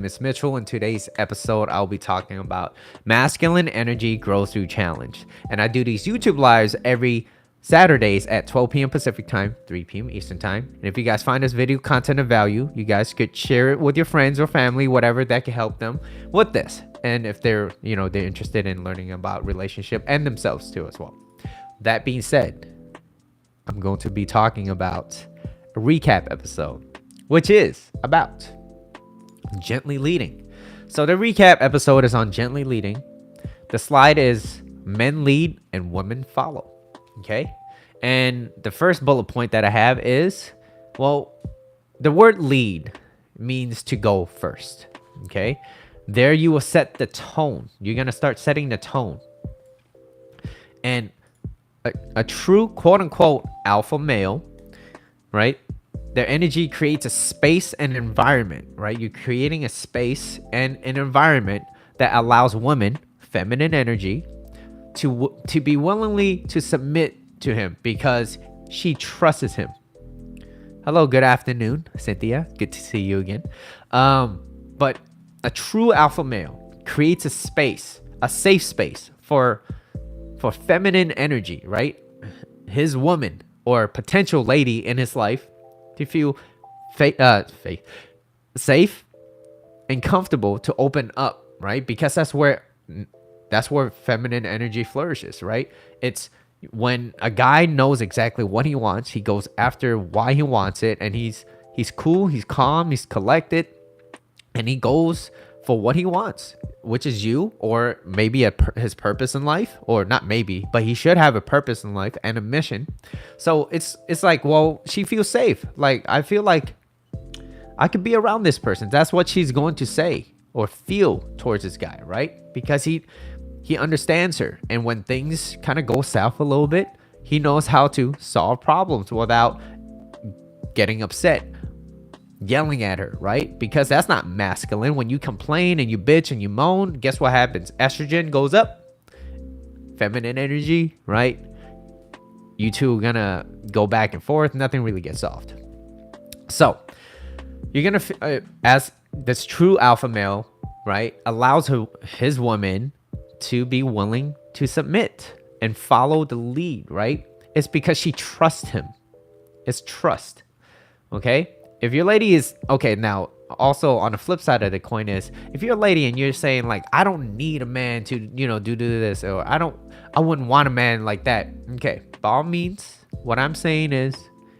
Miss Mitchell. In today's episode, I'll be talking about masculine energy growth through challenge. And I do these YouTube lives every Saturdays at 12 p.m. Pacific time, 3 p.m. Eastern time. And if you guys find this video content of value, you guys could share it with your friends or family, whatever that can help them with this. And if they're interested in learning about relationship and themselves too as well. That being said, I'm going to be talking about a recap episode, which is about gently leading. So the recap episode is on gently leading. The slide is men lead and women follow. Okay. And the first bullet point that I have is, well, the word lead means to go first. Okay. There you will set the tone. You're going to start setting the tone. And a true quote unquote alpha male, right? Their energy creates a space and environment, right? You're creating a space and an environment that allows women, feminine energy, to be willingly to submit to him because she trusts him. Hello, good afternoon, Cynthia. Good to see you again. But a true alpha male creates a space, a safe space for feminine energy, right? His woman or potential lady in his life to feel safe and comfortable to open up, right? Because that's where feminine energy flourishes, right? It's when a guy knows exactly what he wants, he goes after why he wants it, and he's cool, he's calm, he's collected, and he goes for what he wants, which is you, or maybe his purpose in life, or not maybe, but he should have a purpose in life and a mission. So it's like, well, she feels safe. Like, I feel like I could be around this person. That's what she's going to say or feel towards this guy, right? Because he understands her. And when things kind of go south a little bit, he knows how to solve problems without getting upset, yelling at her, right? Because that's not masculine. When you complain and you bitch and you moan, guess what happens? Estrogen goes up, feminine energy, right? You two are gonna go back and forth. Nothing really gets solved. So you're gonna, as this true alpha male, right, allows his woman to be willing to submit and follow the lead, right? It's because she trusts him. It's trust. Okay. If your lady is okay, now also on the flip side of the coin is, if you're a lady and you're saying like, I don't need a man to do this, or I wouldn't want a man like that. Okay, by all means, what I'm saying is,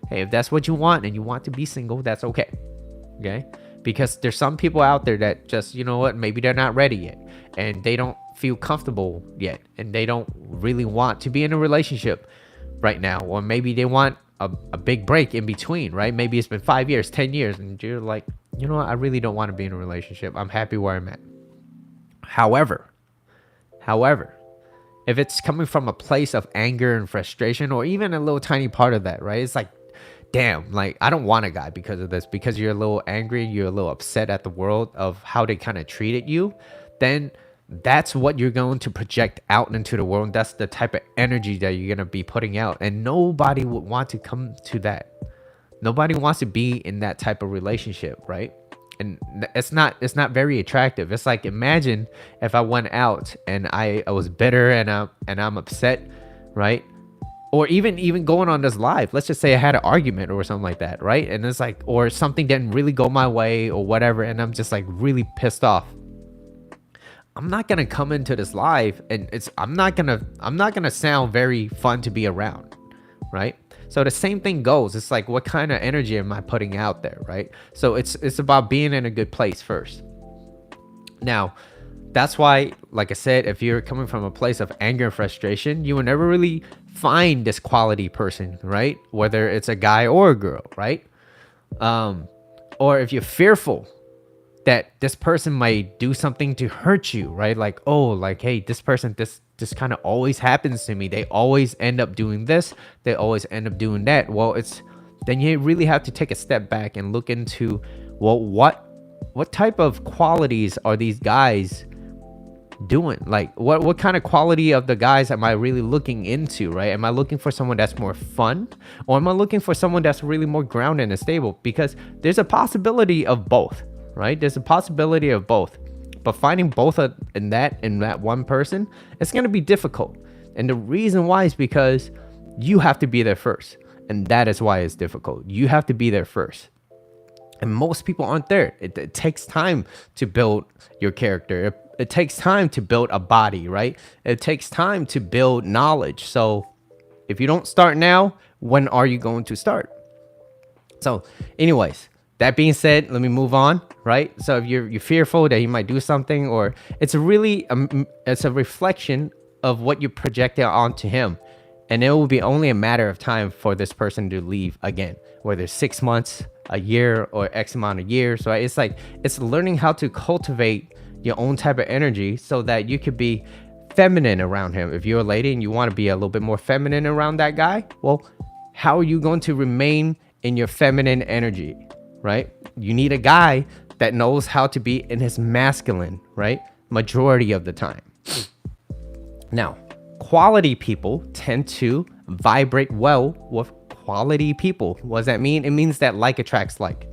hey, if that's what you want and you want to be single, that's okay. Okay, because there's some people out there that just, maybe they're not ready yet and they don't feel comfortable yet and they don't really want to be in a relationship right now, or maybe they want a big break in between, right? Maybe it's been 5 years, 10 years, and you're like, what? I really don't want to be in a relationship. I'm happy where I'm at. However, if it's coming from a place of anger and frustration, or even a little tiny part of that, right? It's like, damn, like, I don't want a guy because of this, because you're a little angry, you're a little upset at the world of how they kind of treated you, then that's what you're going to project out into the world. That's the type of energy that you're going to be putting out. And nobody would want to come to that. Nobody wants to be in that type of relationship, right? And it's not very attractive. It's like, imagine if I went out and I was bitter and I'm upset, right? Or even going on this live, let's just say I had an argument or something like that, right? And it's like, or something didn't really go my way or whatever, and I'm just like really pissed off. I'm not gonna come into this live and I'm not gonna sound very fun to be around, right? So the same thing goes. It's like, what kind of energy am I putting out there, right? So it's about being in a good place first. Now, that's why, like I said, if you're coming from a place of anger and frustration, you will never really find this quality person, right? Whether it's a guy or a girl, right? Or if you're fearful that this person might do something to hurt you, right? Like, oh, like, hey, this person, this kind of always happens to me. They always end up doing this. They always end up doing that. Well, then you really have to take a step back and look into, well, what type of qualities are these guys doing? Like, what kind of quality of the guys am I really looking into, right? Am I looking for someone that's more fun, or am I looking for someone that's really more grounded and stable? Because there's a possibility of both, right? There's a possibility of both. But finding both in that one person, it's going to be difficult. And the reason why is because you have to be there first. And that is why it's difficult. You have to be there first. And most people aren't there. It takes time to build your character. It takes time to build a body, right? It takes time to build knowledge. So if you don't start now, when are you going to start? So anyways, that being said, let me move on, right? So if you're fearful that he might do something, or it's it's a reflection of what you projected onto him. And it will be only a matter of time for this person to leave again, whether 6 months, a year, or X amount of years. So it's learning how to cultivate your own type of energy so that you could be feminine around him. If you're a lady and you want to be a little bit more feminine around that guy, well, how are you going to remain in your feminine energy, right? You need a guy that knows how to be in his masculine, right? Majority of the time. Now, quality people tend to vibrate well with quality people. What does that mean? It means that like attracts like.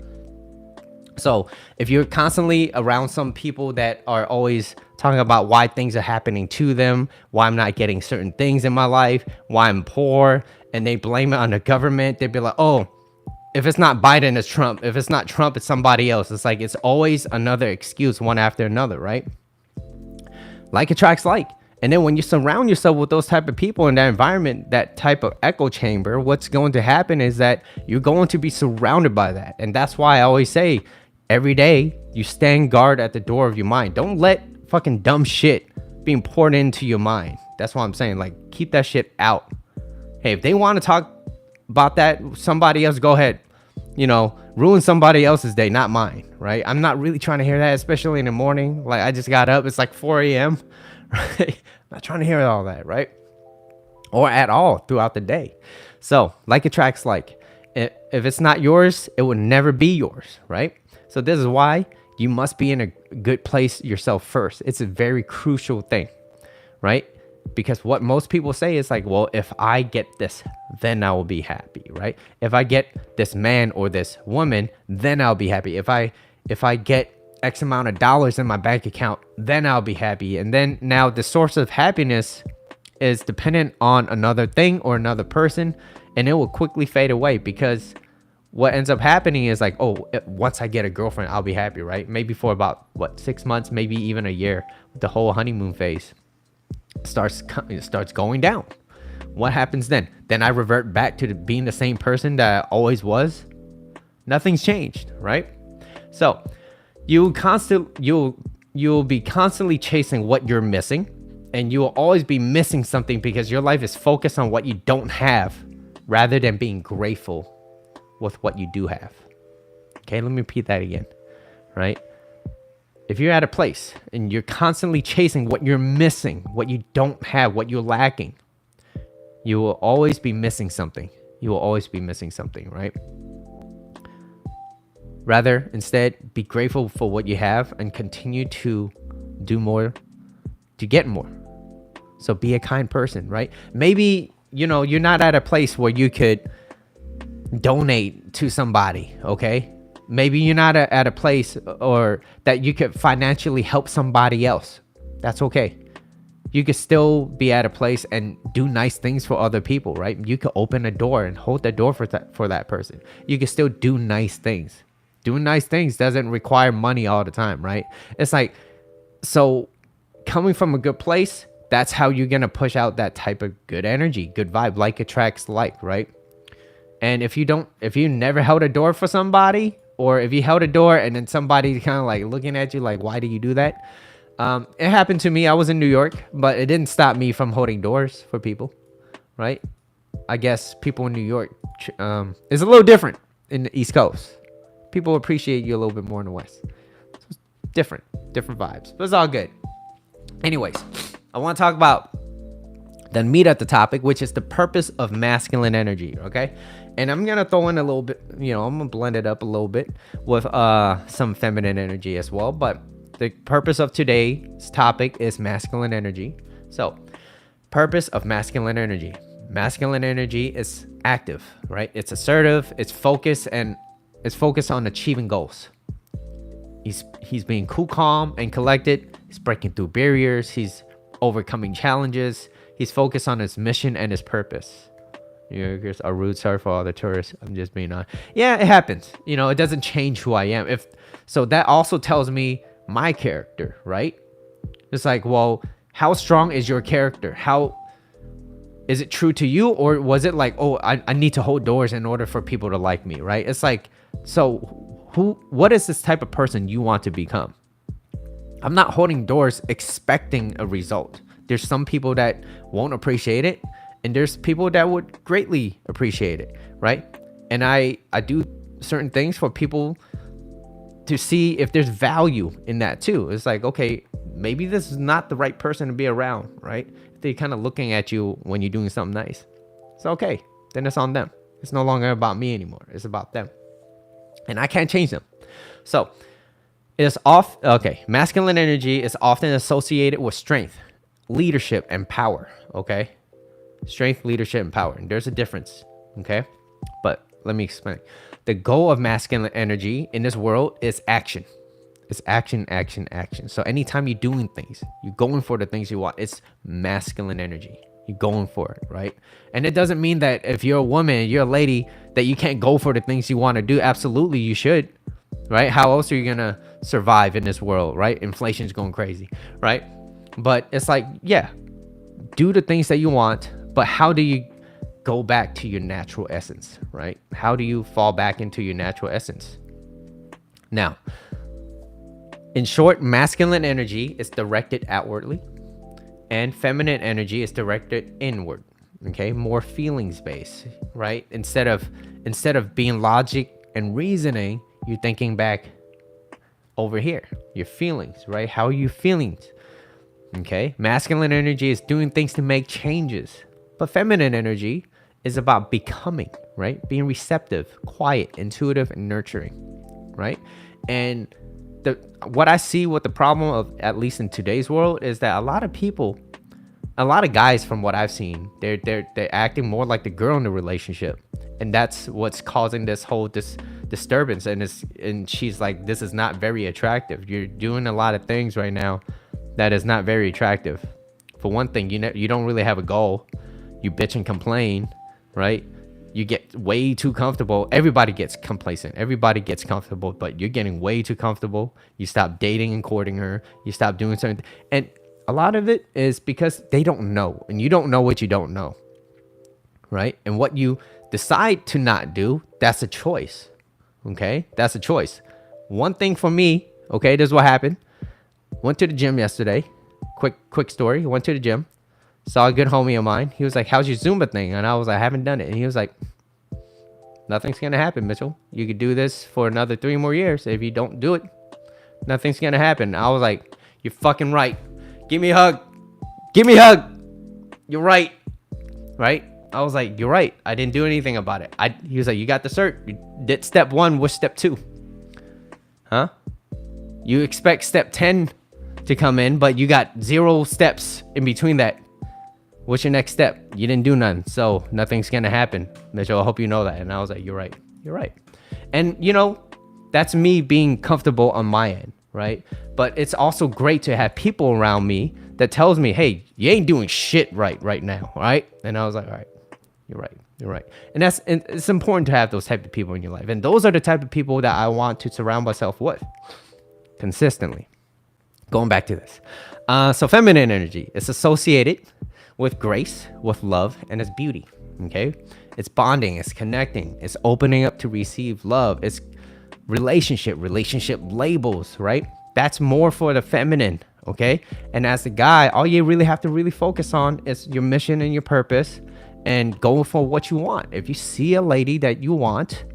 So if you're constantly around some people that are always talking about why things are happening to them, why I'm not getting certain things in my life, why I'm poor, and they blame it on the government, they'd be like, oh, if it's not Biden, it's Trump. If it's not Trump, it's somebody else. It's like, it's always another excuse, one after another, right? Like attracts like. And then when you surround yourself with those type of people in that environment, that type of echo chamber, what's going to happen is that you're going to be surrounded by that. And that's why I always say every day you stand guard at the door of your mind. Don't let fucking dumb shit being poured into your mind. That's what I'm saying. Like, keep that shit out. Hey, if they want to talk about that, somebody else, go ahead. Ruin somebody else's day, not mine, right? I'm not really trying to hear that, especially in the morning. Like, I just got up. It's like 4 a.m., right? I'm not trying to hear all that, right? Or at all throughout the day. So, like attracts like. If it's not yours, it will never be yours, right? So this is why you must be in a good place yourself first. It's a very crucial thing, right? Because what most people say is like, well, if I get this, then I will be happy, right? If I get this man or this woman, then I'll be happy. If I get X amount of dollars in my bank account, then I'll be happy. And then now the source of happiness is dependent on another thing or another person, and it will quickly fade away, because what ends up happening is like, oh, once I get a girlfriend, I'll be happy, right? Maybe for about 6 months, maybe even a year. The whole honeymoon phase starts going down. What happens then? Then I revert back to being the same person that I always was. Nothing's changed, right? So you'll be constantly chasing what you're missing, and you will always be missing something because your life is focused on what you don't have rather than being grateful with what you do have. Okay, let me repeat that again, right? If you're at a place and you're constantly chasing what you're missing, what you don't have, what you're lacking, you will always be missing something. You will always be missing something, right? Rather, instead, be grateful for what you have and continue to do more to get more. So be a kind person, right? Maybe, you're not at a place where you could donate to somebody, okay? Maybe you're not at a place or that you could financially help somebody else. That's okay. You could still be at a place and do nice things for other people, right? You could open a door and hold the door for that person. You could still do nice things. Doing nice things doesn't require money all the time, right? It's like, so coming from a good place, that's how you're going to push out that type of good energy, good vibe, like attracts like, right? And if you never held a door for somebody, or if you held a door and then somebody kind of like looking at you like, why do you do that? It happened to me. I was in New York, but it didn't stop me from holding doors for people, right? I guess people in New York is a little different in the East Coast. People appreciate you a little bit more in the West. So it's different vibes, but it's all good. Anyways, I want to talk about the meat at the topic, which is the purpose of masculine energy, okay? And I'm going to throw in a little bit, I'm going to blend it up a little bit with some feminine energy as well. But the purpose of today's topic is masculine energy. So, purpose of masculine energy. Masculine energy is active, right? It's assertive, it's focused, and it's focused on achieving goals. He's being cool, calm, and collected. He's breaking through barriers. He's overcoming challenges. He's focused on his mission and his purpose. Here's a rude sorry for all the tourists. I'm just being honest. Yeah, it happens. It doesn't change who I am. If so, that also tells me my character, right? It's like, well, how strong is your character? How is it true to you, or was it like, oh, I need to hold doors in order for people to like me, right? It's like, so what is this type of person you want to become? I'm not holding doors expecting a result. There's some people that won't appreciate it, and there's people that would greatly appreciate it, right? And I do certain things for people to see if there's value in that too. It's like, okay, maybe this is not the right person to be around, right? If they're kind of looking at you when you're doing something nice, it's okay. Then it's on them. It's no longer about me anymore. It's about them. And I can't change them. So masculine energy is often associated with strength, leadership, and power. Okay. Strength, leadership, and power. And there's a difference. Okay. But let me explain. The goal of masculine energy in this world is action. It's action, action, action. So anytime you're doing things, you're going for the things you want. It's masculine energy. You're going for it, right? And it doesn't mean that if you're a woman, you're a lady, that you can't go for the things you want to do. Absolutely, you should, right? How else are you going to survive in this world, right? Inflation's going crazy, right? But it's like, yeah, do the things that you want, but how do you go back to your natural essence, right? How do you fall back into your natural essence? Now, in short, masculine energy is directed outwardly, and feminine energy is directed inward. Okay, more feelings based, right? Instead of being logic and reasoning, you're thinking back over here, your feelings, right? How are you feeling? Okay, masculine energy is doing things to make changes, but feminine energy is about becoming, right? Being receptive, quiet, intuitive, and nurturing, right? And what I see with the problem of, at least in today's world, is that a lot of guys, from what I've seen, they're acting more like the girl in the relationship, and that's what's causing this whole disturbance. And she's like, this is not very attractive. You're doing a lot of things right now that is not very attractive. For one thing, you don't really have a goal. You bitch and complain, right? You get way too comfortable. Everybody gets complacent. Everybody gets comfortable, but you're getting way too comfortable. You stop dating and courting her. You stop doing something. And a lot of it is because they don't know, and you don't know what you don't know, right? And what you decide to not do, that's a choice, okay? That's a choice. One thing for me, okay, this is what happened. Went to the gym yesterday. Quick story. Went to the gym. Saw a good homie of mine. He was like, how's your Zumba thing? And I was like, I haven't done it. And he was like, nothing's going to happen, Mitchell. You could do this for another 3 more years. If you don't do it, nothing's going to happen. I was like, you're fucking right. Give me a hug. Give me a hug. You're right. Right? I was like, you're right. I didn't do anything about it. He was like, you got the cert. You did step 1. What's step 2? Huh? You expect step 10 to come in, but you got 0 steps in between that. What's your next step? You didn't do none, so nothing's gonna happen, Mitchell. I hope you know that. And I was like, you're right. You're right. And that's me being comfortable on my end, right? But it's also great to have people around me that tells me, hey, you ain't doing shit right now, right? And I was like, all right, you're right. You're right. And it's important to have those type of people in your life. And those are the type of people that I want to surround myself with consistently. Going back to this. So feminine energy is associated with grace, with love, and its beauty. Okay, it's bonding, it's connecting, it's opening up to receive love, it's relationship labels, right? That's more for the feminine. Okay, and as a guy, all you really have to really focus on is your mission and your purpose, and go for what you want. If you see a lady that you want,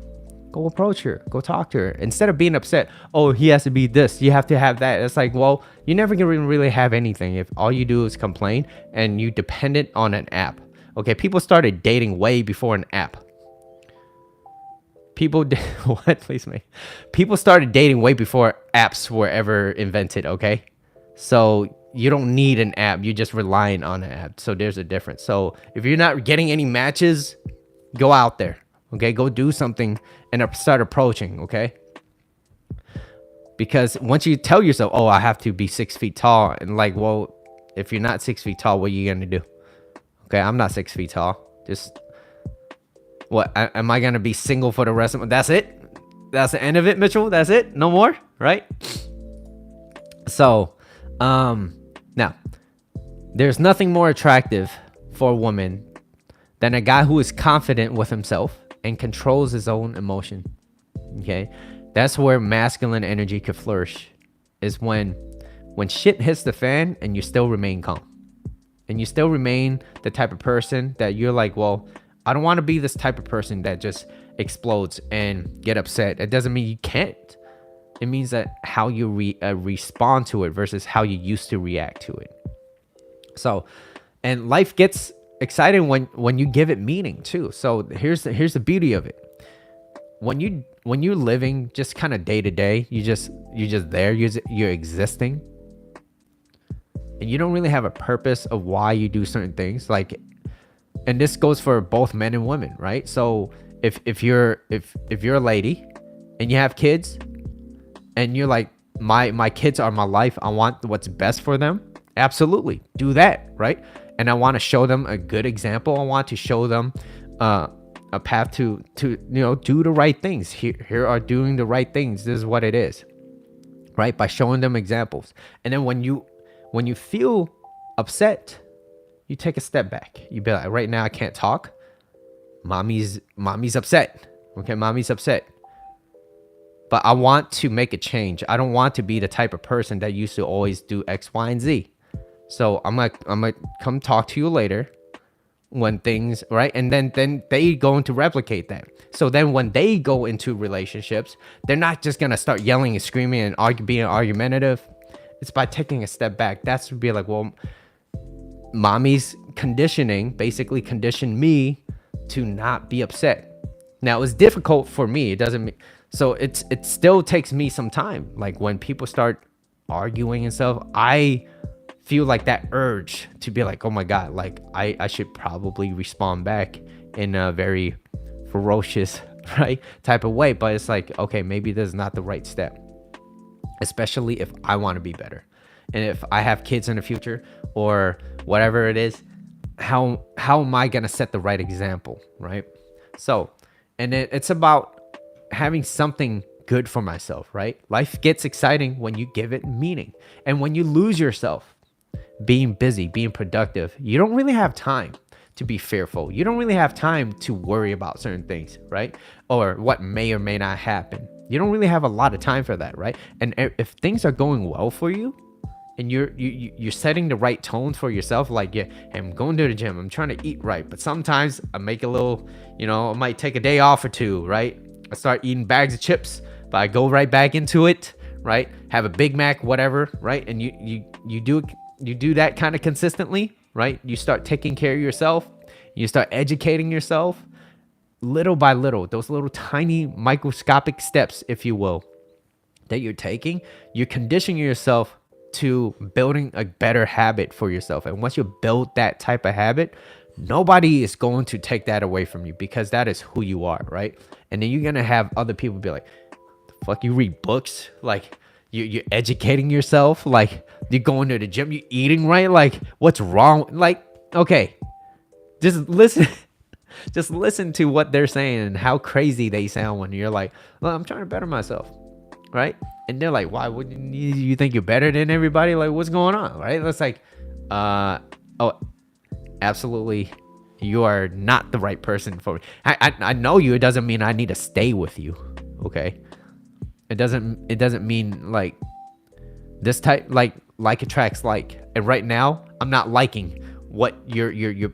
go approach her, go talk to her, instead of being upset. Oh, he has to be this, you have to have that. It's like, well, you're never gonna really have anything if all you do is complain and you dependent on an app. Okay, people started dating way before an app. People did what? Please, me. People started dating way before apps were ever invented. Okay, so you don't need an app. You're just relying on an app. So there's a difference. So if you're not getting any matches, go out there. Okay, go do something and start approaching. Okay, Because once you tell yourself, oh, I have to be 6 feet tall, and like, well, if you're not 6 feet tall, what are you gonna do? Okay, I'm not 6 feet tall. Just what? Am I gonna be single for the rest of my? That's it. That's the end of it, Mitchell. That's it. No more, right? So, now there's nothing more attractive for a woman than a guy who is confident with himself and controls his own emotion. Okay, that's where masculine energy could flourish. Is when shit hits the fan and you still remain calm, and you still remain the type of person that you're like, well, I don't want to be this type of person that just explodes and get upset. It doesn't mean you can't. It means that how you respond to it versus how you used to react to it. So, and life gets exciting when you give it meaning too. So here's the beauty of it. When you're living just kind of day to day, you're just there, you're existing, and you don't really have a purpose of why you do certain things. Like, and this goes for both men and women, right? So if you're a lady and you have kids and you're like, my kids are my life, I want what's best for them, absolutely do that, right? And I want to show them a good example. I want to show them a path to do the right things. Here are doing the right things. This is what it is, right? By showing them examples. And then when you feel upset, you take a step back. You be like, right now I can't talk. Mommy's upset. Okay, mommy's upset. But I want to make a change. I don't want to be the type of person that used to always do X, Y, and Z. So I'm gonna come talk to you later when things, right? And then they going to replicate that. So then when they go into relationships, they're not just gonna start yelling and screaming and being argumentative. It's by taking a step back. That's to be like, well, mommy's conditioning basically conditioned me to not be upset. Now, it was difficult for me. It doesn't mean, so it still takes me some time. Like when people start arguing and stuff, I feel like that urge to be like, oh my God, like I should probably respond back in a very ferocious, right, type of way. But it's like, okay, maybe this is not the right step, especially if I want to be better. And if I have kids in the future or whatever it is, how am I going to set the right example, right? So, and it's about having something good for myself, right? Life gets exciting when you give it meaning. And when you lose yourself being busy, being productive, you don't really have time to be fearful. You don't really have time to worry about certain things, right? Or what may or may not happen. You don't really have a lot of time for that, right? And if things are going well for you, and you're setting the right tone for yourself, like, yeah, I'm going to the gym, I'm trying to eat right, but sometimes I make a little, I might take a day off or two, right? I start eating bags of chips, but I go right back into it, right? Have a Big Mac, whatever, right? And you do that kind of consistently, right? You start taking care of yourself, you start educating yourself little by little. Those little tiny microscopic steps, if you will, that you're taking, you're conditioning yourself to building a better habit for yourself. And once you build that type of habit, nobody is going to take that away from you, because that is who you are, right? And then you're gonna have other people be like, the fuck, you read books, like you're educating yourself, like you're going to the gym, you're eating right, like what's wrong? Like, okay, just listen to what they're saying and how crazy they sound when you're like, well, I'm trying to better myself, right? And they're like, why wouldn't you think you're better than everybody? Like, what's going on, right? It's like, oh, absolutely, you are not the right person for me. I know you. It doesn't mean I need to stay with you, okay? It doesn't mean like this type, like attracts like. And right now, I'm not liking what you're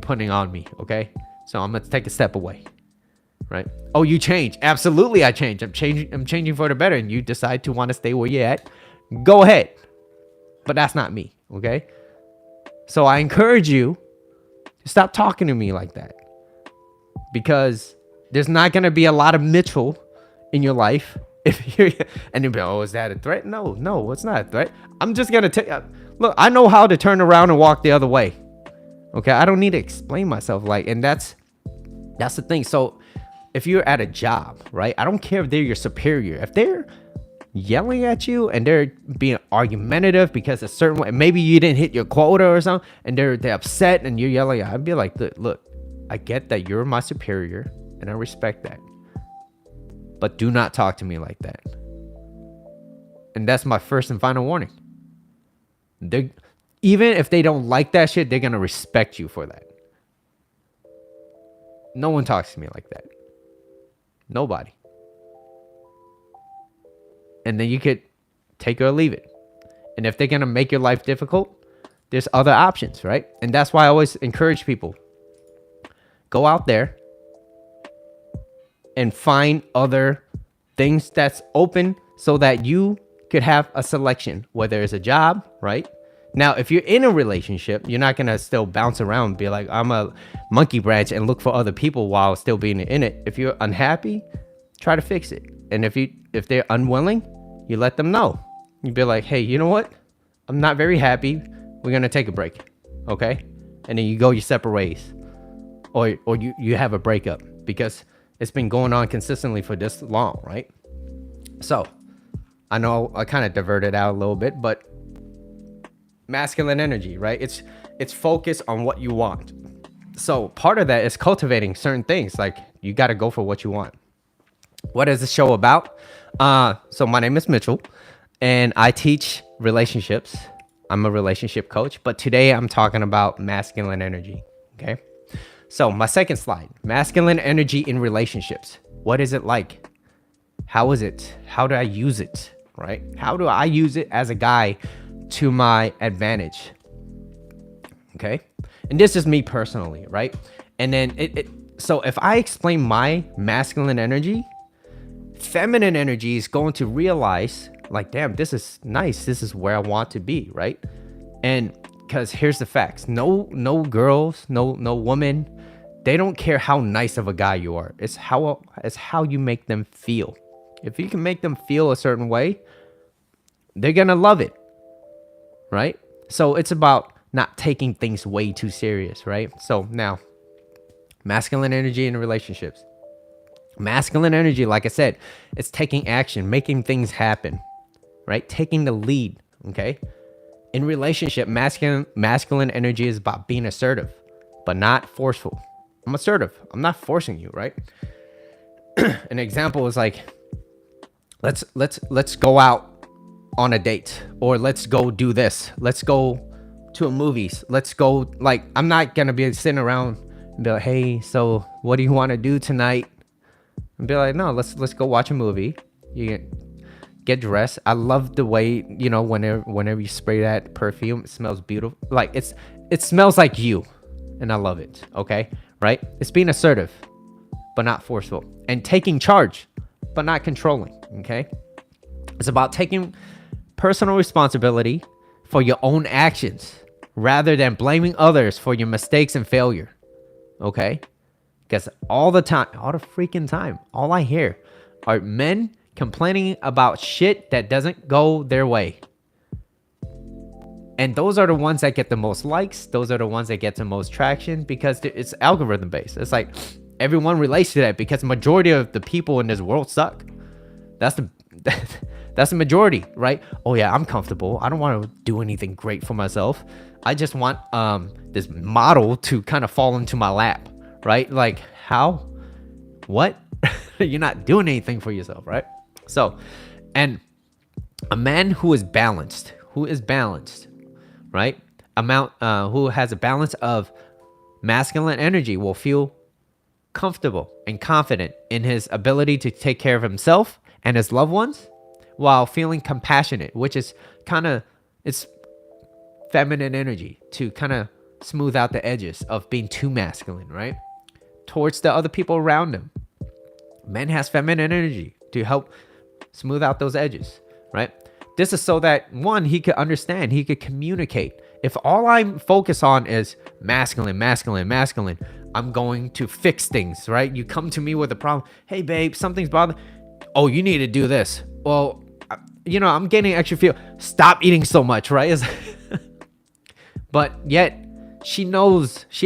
putting on me, okay? So I'm gonna take a step away. Right? Oh, you change. Absolutely, I change. I'm changing for the better, and you decide to want to stay where you're at. Go ahead. But that's not me, okay? So I encourage you to stop talking to me like that, because there's not going to be a lot of Mitchell in your life if you're, and you'll be, oh, is that a threat? No, it's not a threat. I'm just going to tell you, look, I know how to turn around and walk the other way. Okay? I don't need to explain myself, like, and that's the thing. So if you're at a job, right? I don't care if they're your superior. If they're yelling at you and they're being argumentative because a certain way, maybe you didn't hit your quota or something, and they're upset and you're yelling, I'd be like, look, I get that you're my superior and I respect that, but do not talk to me like that. And that's my first and final warning. Even if they don't like that shit, they're gonna respect you for that. No one talks to me like that. Nobody. And then you could take it or leave it. And if they're gonna make your life difficult, there's other options, right? And that's why I always encourage people, go out there and find other things that's open so that you could have a selection, whether it's a job, right? Now, if you're in a relationship, you're not gonna still bounce around and be like, I'm a monkey branch and look for other people while still being in it. If you're unhappy, try to fix it. And if they're unwilling, you let them know. You'd be like, hey, you know what? I'm not very happy. We're gonna take a break, okay? And then you go your separate ways, or you have a breakup because it's been going on consistently for this long, right? So I know I kind of diverted out a little bit, but masculine energy, right? It's focused on what you want. So part of that is cultivating certain things. Like, you got to go for what you want. What is the show about? So my name is Mitchell and I teach relationships. I'm a relationship coach, but today I'm talking about masculine energy. Okay. So my second slide, masculine energy in relationships. What is it like? How is it? How do I use it? Right? How do I use it as a guy to my advantage? Okay. And this is me personally, right? And then so if I explain my masculine energy, feminine energy is going to realize, like, damn, this is nice. This is where I want to be, right? And because here's the facts. No girls, no woman, they don't care how nice of a guy you are. It's how you make them feel. If you can make them feel a certain way, they're gonna love it, right? So it's about not taking things way too serious, right? So now, masculine energy in relationships. Masculine energy, like I said, it's taking action, making things happen, right? Taking the lead, okay? In relationship, masculine energy is about being assertive, but not forceful. I'm assertive. I'm not forcing you, right? An example is like, let's go out on a date, or let's go do this. Let's go to a movies. Let's go, like, I'm not gonna be sitting around and be like, hey, so what do you want to do tonight? And be like, no, let's go watch a movie. You get dressed. I love the way, whenever you spray that perfume, it smells beautiful. Like, it smells like you, and I love it. Okay, right? It's being assertive, but not forceful, and taking charge, but not controlling. Okay, it's about taking personal responsibility for your own actions rather than blaming others for your mistakes and failure. Okay. Because all the freaking time, all I hear are men complaining about shit that doesn't go their way. And those are the ones that get the most likes. Those are the ones that get the most traction because it's algorithm based. It's like everyone relates to that because the majority of the people in this world suck. That's the majority, right? Oh yeah, I'm comfortable. I don't want to do anything great for myself. I just want this model to kind of fall into my lap. Right? Like, how? What? You're not doing anything for yourself, right? So, and a man who is balanced, right? Who has a balance of masculine energy will feel comfortable and confident in his ability to take care of himself and his loved ones while feeling compassionate, which is it's feminine energy to kind of smooth out the edges of being too masculine, right? Towards the other people around him. Men has feminine energy to help smooth out those edges, right? This is so that, one, he could understand, he could communicate. If all I'm focused on is masculine, I'm going to fix things, right? You come to me with a problem. Hey, babe, something's bothering. Oh, you need to do this. Well, I'm getting extra feel. Stop eating so much, right? But yet, she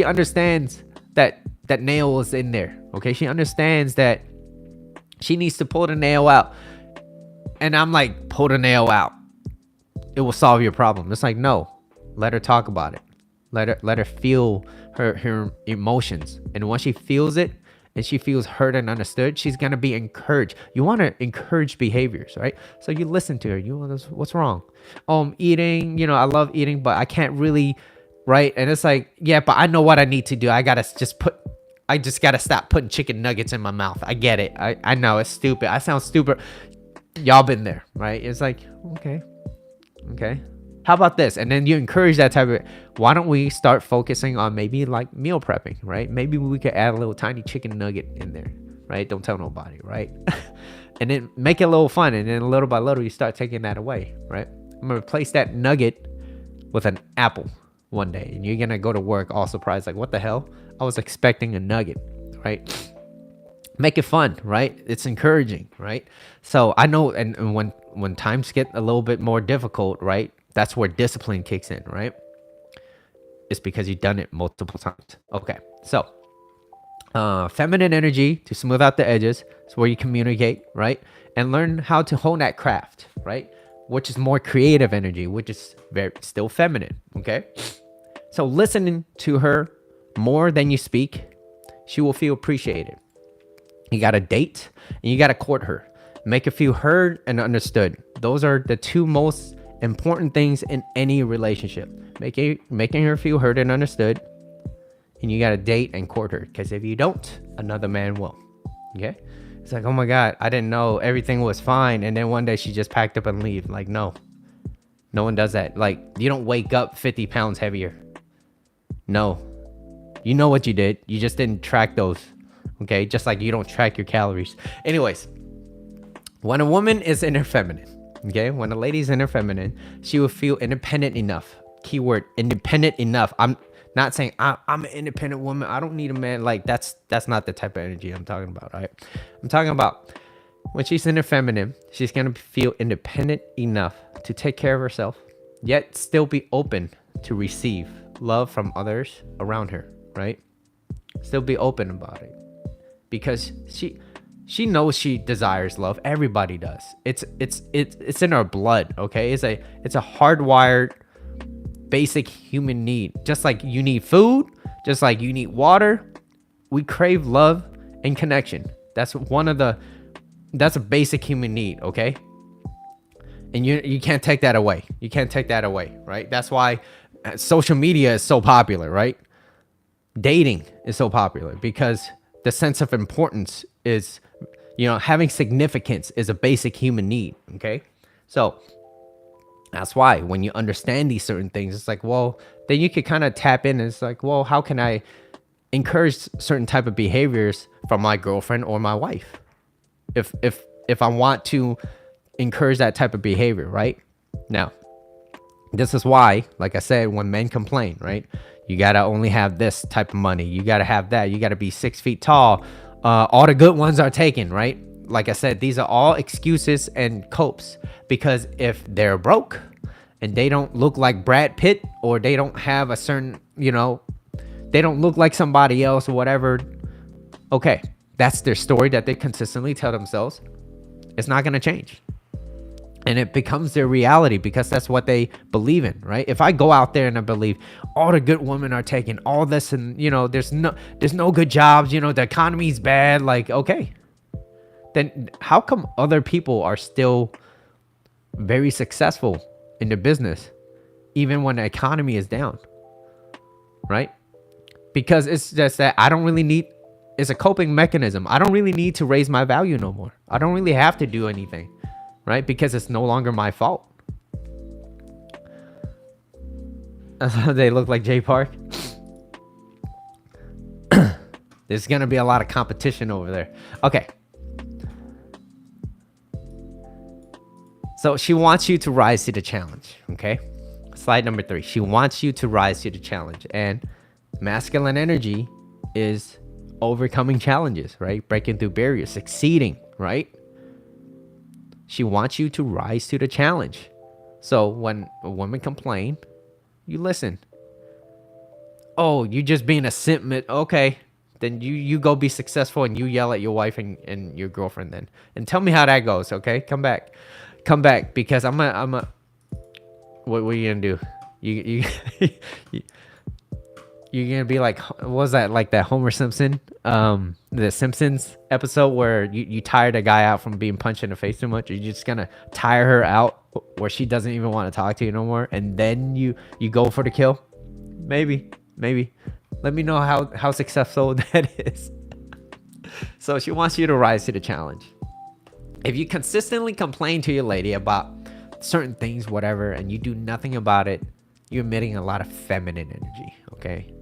understands that nail is in there. Okay, she understands that she needs to pull the nail out. And I'm like, pull the nail out. It will solve your problem. It's like, no, let her talk about it. Let her feel her emotions. And once she feels it and she feels heard and understood, she's gonna be encouraged. You want to encourage behaviors, right? So you listen to her. You want, what's wrong? Oh, I'm eating. I love eating, but I can't really, right? And it's like, yeah, but I know what I need to do. I just gotta stop putting chicken nuggets in my mouth. I get it. I know it's stupid. I sound stupid. Y'all been there, right? It's like, okay, how about this? And then you encourage that type of, why don't we start focusing on maybe like meal prepping, right? Maybe we could add a little tiny chicken nugget in there, right? Don't tell nobody, right? And then make it a little fun, and then little by little you start taking that away, right? I'm gonna replace that nugget with an apple one day, and you're gonna go to work all surprised, like, what the hell? I was expecting a nugget, right? Make it fun, right? It's encouraging, right? So I know, and when times get a little bit more difficult, right? That's where discipline kicks in, right? It's because you've done it multiple times. Okay, so feminine energy to smooth out the edges is where you communicate, right? And learn how to hone that craft, right? Which is more creative energy, which is very still feminine, okay? So listening to her more than you speak, she will feel appreciated. You got to date and you got to court her. Make her feel heard and understood. Those are the two most important things in any relationship. Making her feel heard and understood. And you got to date and court her. Because if you don't, another man will. Okay? It's like, oh my God, I didn't know everything was fine. And then one day she just packed up and leave. Like, no. No one does that. Like, you don't wake up 50 pounds heavier. No. You know what you did. You just didn't track those. Okay, just like you don't track your calories. Anyways, when a woman is in her feminine, okay, when a lady's in her feminine, she will feel independent enough. Keyword, independent enough. I'm not saying I'm an independent woman. I don't need a man. Like that's not the type of energy I'm talking about, right? I'm talking about when she's in her feminine, she's gonna feel independent enough to take care of herself, yet still be open to receive love from others around her, right? Still be open about it. Because she knows she desires love. Everybody does. It's in our blood, okay? It's a hardwired basic human need. Just like you need food, just like you need water, we crave love and connection. That's a basic human need, okay? And you can't take that away. You can't take that away, right? That's why social media is so popular, right? Dating is so popular because the sense of importance is, having significance is a basic human need. Okay. So that's why when you understand these certain things, it's like, well, then you could kind of tap in and it's like, well, how can I encourage certain type of behaviors from my girlfriend or my wife? If I want to encourage that type of behavior, right? Now, this is why, like I said, when men complain, right? You got to only have this type of money. You got to have that. You got to be 6 feet tall. All the good ones are taken, right? Like I said, these are all excuses and copes because if they're broke and they don't look like Brad Pitt or they don't have a certain, they don't look like somebody else or whatever. Okay, that's their story that they consistently tell themselves. It's not going to change. And it becomes their reality because that's what they believe in, right? If I go out there and I believe all the good women are taking all this and, there's no good jobs, the economy's bad, like, okay. Then how come other people are still very successful in the business, even when the economy is down, right? Because it's just that it's a coping mechanism. I don't really need to raise my value no more. I don't really have to do anything. Right? Because it's no longer my fault. They look like Jay Park. There's going to be a lot of competition over there. Okay. So she wants you to rise to the challenge. Okay. Slide number 3. She wants you to rise to the challenge. And masculine energy is overcoming challenges, right? Breaking through barriers, succeeding, right? She wants you to rise to the challenge. So when a woman complains, you listen. Oh, you just being a simp. Okay, then you go be successful and you yell at your wife and your girlfriend then. And tell me how that goes, okay? Come back. Come back because what are you gonna do? You you're gonna be like, what was that, like that Homer Simpson, the Simpsons episode where you tired a guy out from being punched in the face too much? You're just gonna tire her out where she doesn't even want to talk to you no more, and then you go for the kill? Maybe. Let me know how successful that is. So she wants you to rise to the challenge. If you consistently complain to your lady about certain things, whatever, and you do nothing about it, you're emitting a lot of feminine energy, okay?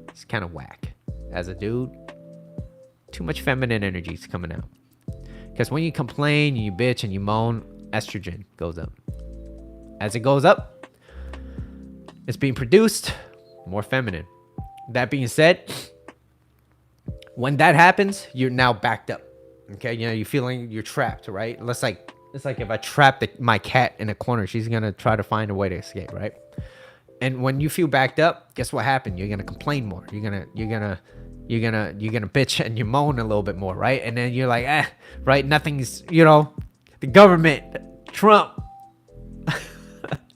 It's kind of whack. As a dude, too much feminine energy is coming out. Because when you complain, you bitch, and you moan, estrogen goes up. As it goes up, it's being produced more feminine. That being said, when that happens, you're now backed up. Okay, you're feeling you're trapped, right? It's like if I trap my cat in a corner, she's gonna try to find a way to escape, right? And when you feel backed up, guess what happened? You're gonna complain more. You're gonna bitch and you moan a little bit more, right? And then you're like, right? Nothing's, the government, Trump,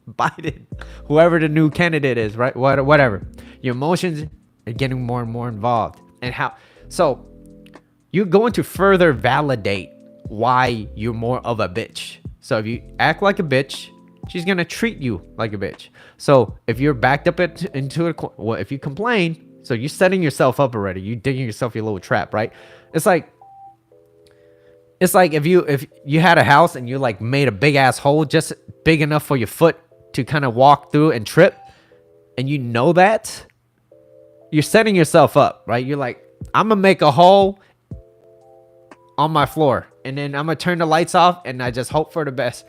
Biden, whoever the new candidate is, right? Whatever. Your emotions are getting more and more involved. And so you're going to further validate why you're more of a bitch. So if you act like a bitch, she's gonna treat you like a bitch. So if you're backed up into a corner, well, if you complain, so you're setting yourself up already. You're digging yourself your little trap, right? It's like if you had a house and you like made a big ass hole just big enough for your foot to kind of walk through and trip, and you know that, you're setting yourself up, right? You're like, I'm gonna make a hole on my floor, and then I'm gonna turn the lights off, and I just hope for the best,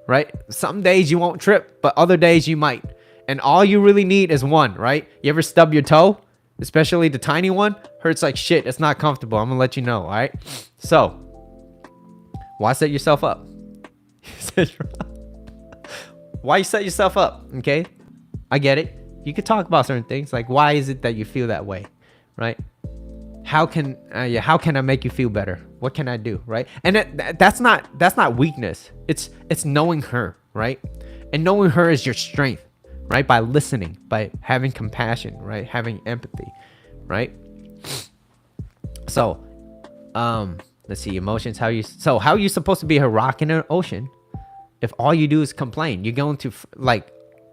right? Some days you won't trip, but other days you might. And all you really need is one, right? You ever stub your toe? Especially the tiny one? Hurts like shit. It's not comfortable. I'm gonna let you know, all right? So, why set yourself up? Why you set yourself up, okay? I get it. You could talk about certain things, like why is it that you feel that way, right? How can I make you feel better? What can I do, right? And that's not weakness. It's knowing her, right? And knowing her is your strength, right? By listening, by having compassion, right? Having empathy, right? So, let's see, emotions. How are you supposed to be a rock in an ocean if all you do is complain? You're going to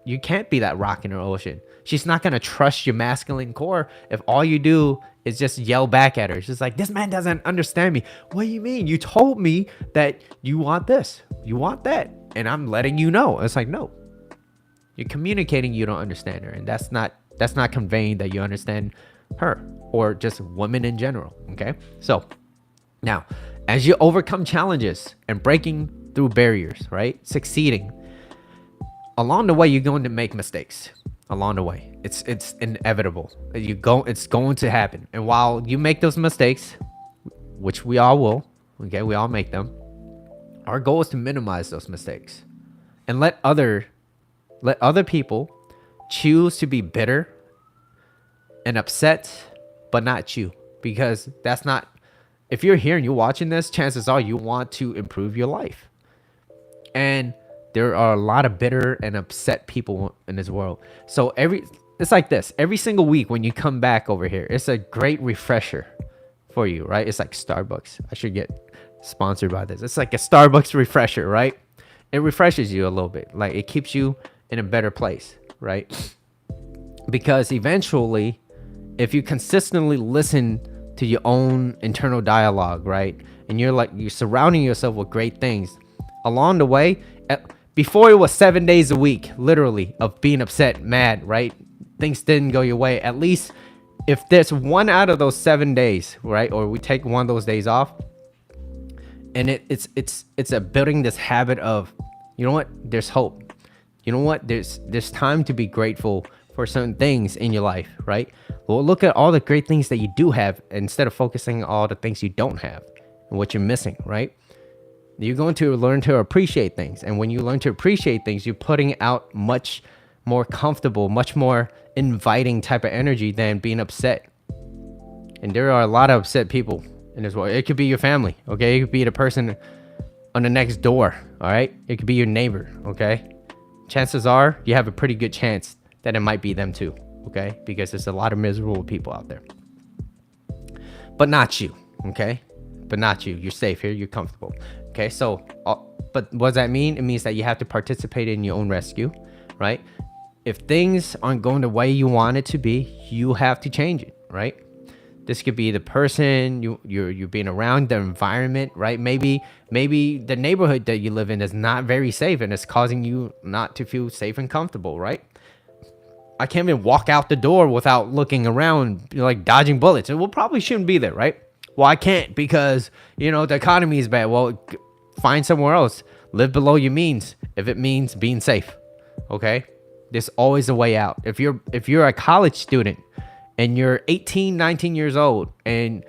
you can't be that rock in her ocean. She's not going to trust your masculine core if all you do is just yell back at her. She's like, this man doesn't understand me. What do you mean? You told me that you want this, you want that, and I'm letting you know. It's like, no, you're communicating you don't understand her, and that's not conveying that you understand her or just women in general. Okay, so now as you overcome challenges and breaking through barriers, right, succeeding, along the way you're going to make mistakes. Along the way, it's inevitable. It's going to happen. And while you make those mistakes, which we all will, okay, we all make them, our goal is to minimize those mistakes and let other people choose to be bitter and upset, but not you, because that's not. If you're here and you're watching this, chances are you want to improve your life, and there are a lot of bitter and upset people in this world. So it's like this. Every single week when you come back over here, it's a great refresher for you, right? It's like Starbucks. I should get sponsored by this. It's like a Starbucks refresher, right? It refreshes you a little bit. Like it keeps you in a better place, right? Because eventually, if you consistently listen to your own internal dialogue, right? And you're surrounding yourself with great things along the way. Before it was 7 days a week, literally, of being upset, mad, right? Things didn't go your way. At least if there's one out of those 7 days, right? Or we take one of those days off, and it's a building this habit of, you know what? There's hope. You know what? There's time to be grateful for certain things in your life, right? Well, look at all the great things that you do have instead of focusing on all the things you don't have and what you're missing, right? You're going to learn to appreciate things. And when you learn to appreciate things, you're putting out much more comfortable, much more inviting type of energy than being upset. And there are a lot of upset people in this world. It could be your family, okay? It could be the person on the next door, all right? It could be your neighbor, okay? Chances are you have a pretty good chance that it might be them too, okay? Because there's a lot of miserable people out there. But not you, okay? But not you. You're safe here. You're comfortable, okay? So, but what does that mean? It means that you have to participate in your own rescue, right? If things aren't going the way you want it to be, you have to change it, right? This could be the person you're being around, the environment, right? Maybe the neighborhood that you live in is not very safe and it's causing you not to feel safe and comfortable, right? I can't even walk out the door without looking around, like dodging bullets. It probably shouldn't be there, right? Well, I can't because, the economy is bad. Well, find somewhere else. Live below your means if it means being safe, okay? There's always a way out. If you're a college student and you're 18, 19 years old and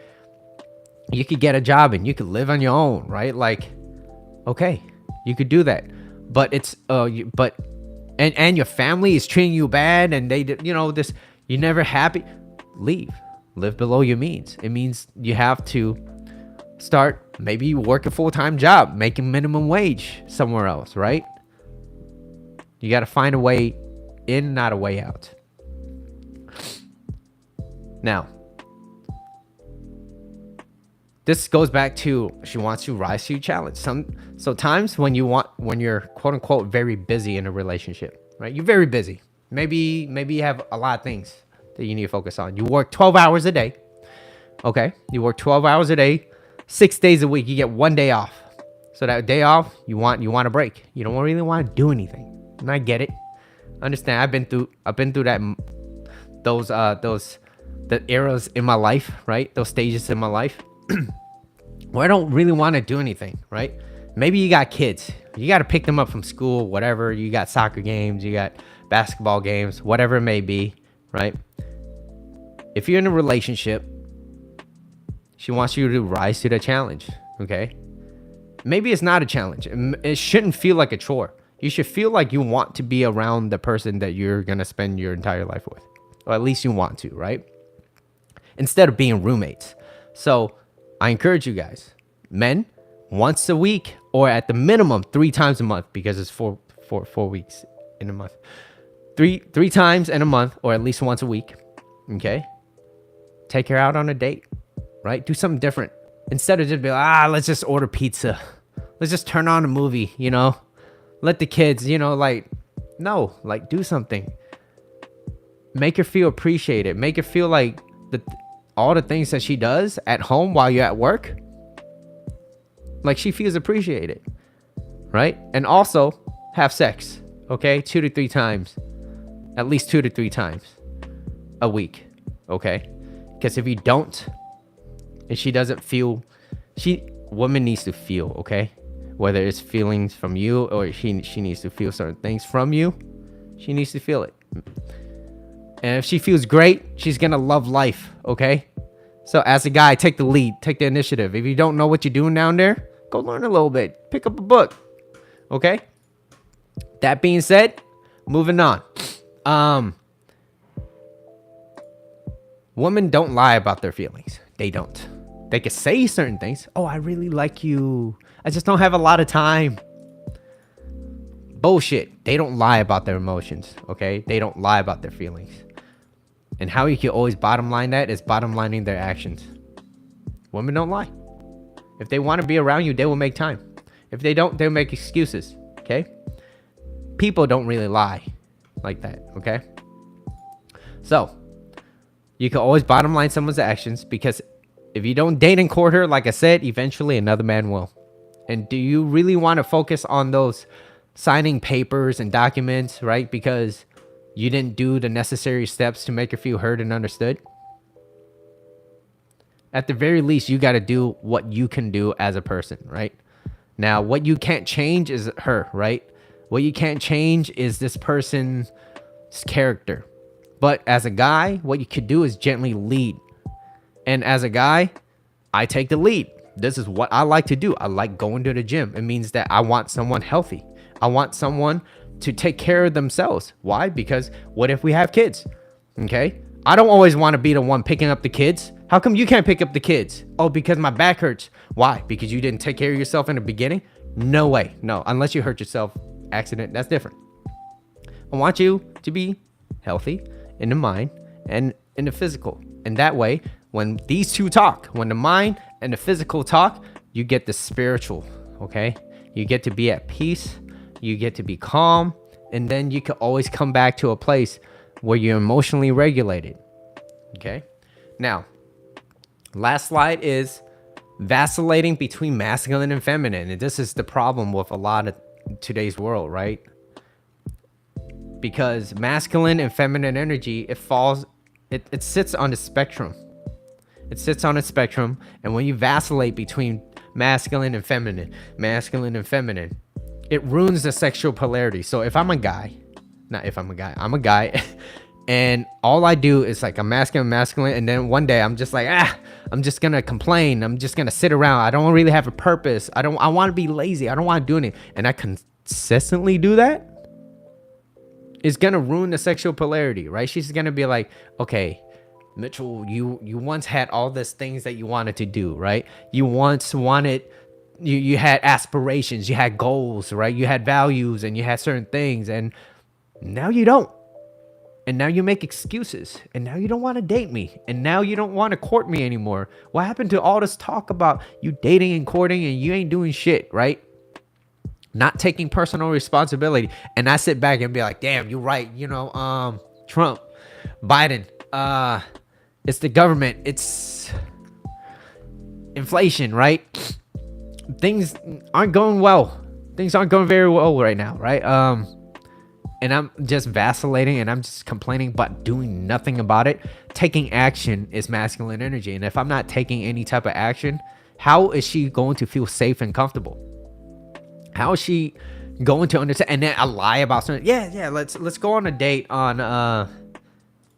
you could get a job and you could live on your own, right? Like, okay, you could do that. But it's and your family is treating you bad and they this, you're never happy. Live below your means. It means you have to start maybe work a full-time job, making minimum wage somewhere else, right? You got to find a way in, not a way out. Now, this goes back to she wants to rise to your challenge. Sometimes when you're quote unquote very busy in a relationship, right? You're very busy. Maybe you have a lot of things that you need to focus on. You work 12 hours a day. Okay, you work 12 hours a day, 6 days a week. You get 1 day off. So that day off, you want a break. You don't really want to do anything. And I get it. Understand? I've been through that the eras in my life, right? Those stages in my life where I don't really want to do anything, right? Maybe you got kids. You got to pick them up from school, whatever. You got soccer games, you got basketball games, whatever it may be, right? If you're in a relationship, she wants you to rise to the challenge, okay? Maybe it's not a challenge. It shouldn't feel like a chore. You should feel like you want to be around the person that you're going to spend your entire life with. Or at least you want to, right? Instead of being roommates. So I encourage you guys, men, once a week or at the minimum 3 times a month, because it's four weeks in a month. Three times in a month or at least once a week, okay? Take her out on a date, right? Do something different. Instead of just be like, let's just order pizza. Let's just turn on a movie, Let the kids, no, do something. Make her feel appreciated. Make her feel like all the things that she does at home while you're at work, like she feels appreciated, right? And also have sex, okay? 2 to 3 times, at least 2 to 3 times a week, okay? Because if you don't, and she doesn't feel, woman needs to feel, okay? Whether it's feelings from you or she needs to feel certain things from you, she needs to feel it. And if she feels great, she's gonna love life, okay? So as a guy, take the lead, take the initiative. If you don't know what you're doing down there, go learn a little bit. Pick up a book, okay? That being said, moving on. Women don't lie about their feelings. They don't. They can say certain things. Oh, I really like you. I just don't have a lot of time. Bullshit. They don't lie about their emotions, okay? They don't lie about their feelings. And how you can always bottom line that is bottom lining their actions. Women don't lie. If they want to be around you, they will make time. If they don't, they'll make excuses, okay? People don't really lie like that, okay? So, you can always bottom line someone's actions, because if you don't date and court her, like I said, eventually another man will. And do you really want to focus on those signing papers and documents, right? Because you didn't do the necessary steps to make her feel heard and understood? At the very least, you got to do what you can do as a person, right? Now, what you can't change is her, right? What you can't change is this person's character. But as a guy, what you could do is gently lead. And as a guy, I take the lead. This is what I like to do. I like going to the gym. It means that I want someone healthy. I want someone to take care of themselves. Why? Because what if we have kids? Okay? I don't always want to be the one picking up the kids. How come you can't pick up the kids? Oh, because my back hurts. Why? Because you didn't take care of yourself in the beginning? No way. No, unless you hurt yourself, accident, that's different. I want you to be healthy in the mind and in the physical. And that way, when these two talk, when the mind and the physical talk, you get the spiritual, okay? You get to be at peace, you get to be calm, and then you can always come back to a place where you're emotionally regulated, okay? Now, last slide is vacillating between masculine and feminine. And this is the problem with a lot of today's world, right? Because masculine and feminine energy, it sits on the spectrum. It sits on a spectrum. And when you vacillate between masculine and feminine, it ruins the sexual polarity. So if I'm a guy, I'm a guy. And all I do is like I'm masculine, and then one day I'm just like, I'm just gonna complain. I'm just gonna sit around. I don't really have a purpose. I want to be lazy. I don't want to do anything. And I consistently do that. It's gonna ruin the sexual polarity, right? She's gonna be like, okay, Mitchell, you once had all these things that you wanted to do, right? You once wanted, you had aspirations, you had goals, right? You had values and you had certain things, and now you don't. And now you make excuses, and now you don't want to date me, and now you don't want to court me anymore. What happened to all this talk about you dating and courting and you ain't doing shit, right? Not taking personal responsibility. And I sit back and be like, damn, you're right. You know, Trump, Biden, it's the government, it's inflation, right? Things aren't going well. Things aren't going very well right now, right? And I'm just vacillating and I'm just complaining but doing nothing about it. Taking action is masculine energy. And if I'm not taking any type of action, how is she going to feel safe and comfortable? How is she going to understand? And then I lie about something. Yeah, let's go on a date on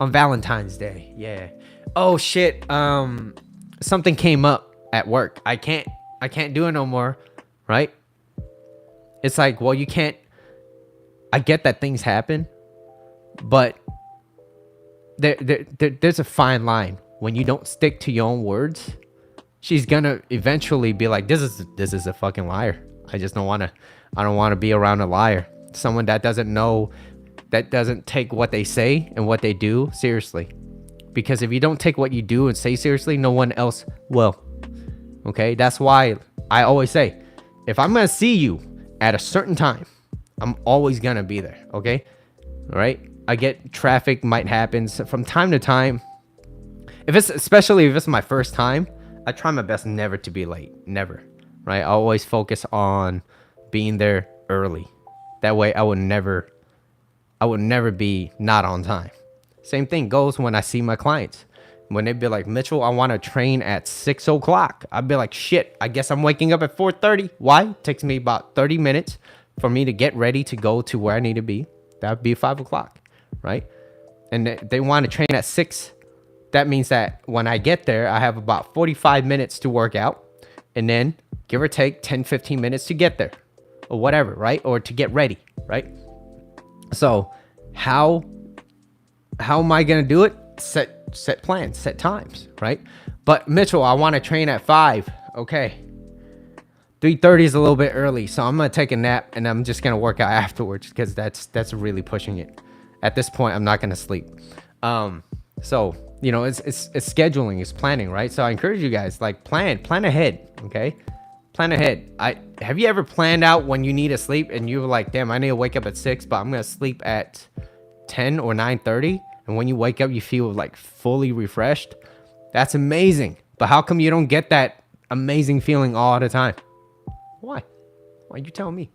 Valentine's Day. Yeah. Oh shit. Something came up at work. I can't do it no more. Right? It's like, well, you can't. I get that things happen, but there's a fine line. When you don't stick to your own words, she's gonna eventually be like, this is a fucking liar. I don't want to be around a liar. Someone that doesn't take what they say and what they do seriously. Because if you don't take what you do and say seriously, no one else will. Okay? That's why I always say, if I'm gonna see you at a certain time, I'm always gonna be there, okay? All right? I get traffic might happen from time to time. Especially if it's my first time, I try my best never to be late. Never, right? I always focus on being there early. That way I would never be not on time. Same thing goes when I see my clients. When they be like, Mitchell, I want to train at 6 o'clock. I'd be like, shit, I guess I'm waking up at 4:30. Why? It takes me about 30 minutes for me to get ready to go to where I need to be. That would be 5 o'clock, right? And they want to train at 6. That means that when I get there, I have about 45 minutes to work out, and then give or take 10, 15 minutes to get there or whatever, right? Or to get ready, right? So how am I going to do it? Set plans, set times, right? But Mitchell, I want to train at 5. Okay. 3:30 is a little bit early, so I'm gonna take a nap and I'm just gonna work out afterwards because that's really pushing it. At this point, I'm not gonna sleep. So you know, it's scheduling, it's planning, right? So I encourage you guys, like, plan ahead, okay? Plan ahead. Have you ever planned out when you need to sleep and you were like, damn, I need to wake up at 6, but I'm gonna sleep at 10 or 9:30, and when you wake up, you feel like fully refreshed? That's amazing. But how come you don't get that amazing feeling all the time? Why? You tell me.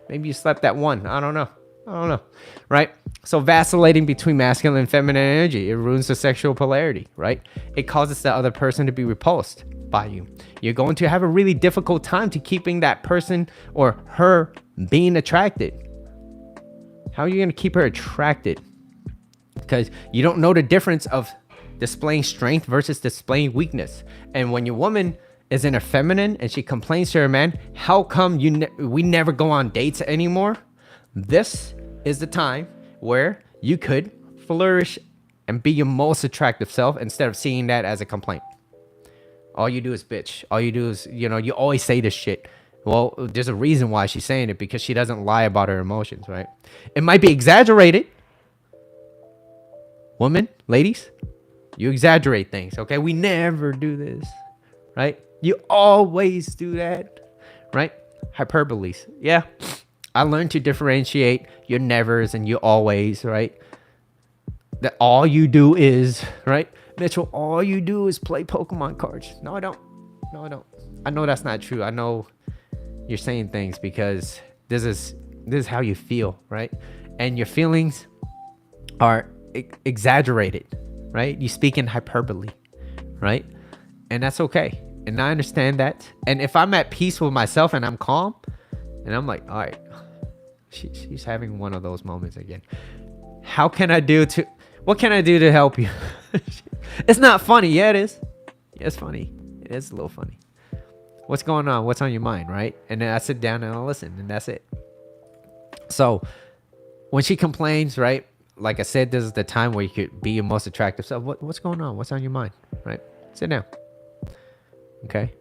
Maybe you slept at 1. I don't know. Right? So vacillating between masculine and feminine energy, it ruins the sexual polarity, right? It causes the other person to be repulsed by you. You're going to have a really difficult time to keeping that person or her being attracted. How are you going to keep her attracted? Because you don't know the difference of displaying strength versus displaying weakness. And when your woman is in a feminine and she complains to her man, how come we never go on dates anymore? This is the time where you could flourish and be your most attractive self instead of seeing that as a complaint. All you do is bitch. All you do is, you always say this shit. Well, there's a reason why she's saying it, because she doesn't lie about her emotions, right? It might be exaggerated. Women, ladies, you exaggerate things, okay? We never do this, right? You always do that, right? Hyperboles. Yeah. I learned to differentiate your nevers and your always, right? That all you do is, right? Mitchell, all you do is play Pokemon cards. No, I don't. No, I don't. I know that's not true. I know you're saying things because this is how you feel, right? And your feelings are exaggerated, right? You speak in hyperbole, right? And that's okay. And I understand that. And if I'm at peace with myself and I'm calm, and I'm like, all right, she's having one of those moments again. What can I do to help you? It's not funny. Yeah, it is. Yeah, it's funny. It is a little funny. What's going on? What's on your mind, right? And then I sit down and I listen, and that's it. So when she complains, right? Like I said, this is the time where you could be your most attractive self. What's going on? What's on your mind, right? Sit down. Okay?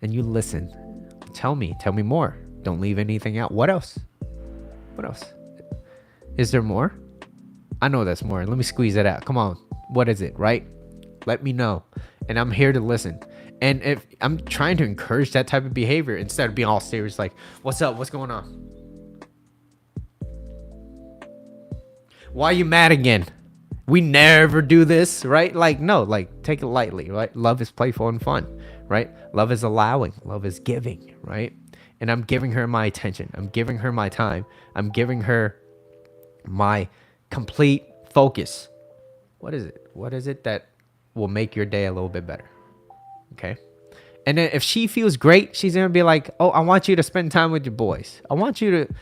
And you listen. Tell me more. Don't leave anything out. What else? What else? Is there more? I know that's more. Let me squeeze it out. Come on. What is it, right? Let me know. And I'm here to listen. And if I'm trying to encourage that type of behavior instead of being all serious, like, what's up? What's going on? Why are you mad again? We never do this, right? Like, no, like, take it lightly, right? Love is playful and fun, right? Love is allowing. Love is giving, right? And I'm giving her my attention. I'm giving her my time. I'm giving her my complete focus. What is it? What is it that will make your day a little bit better? Okay. And then if she feels great, she's going to be like, oh, I want you to spend time with your boys. I want you to,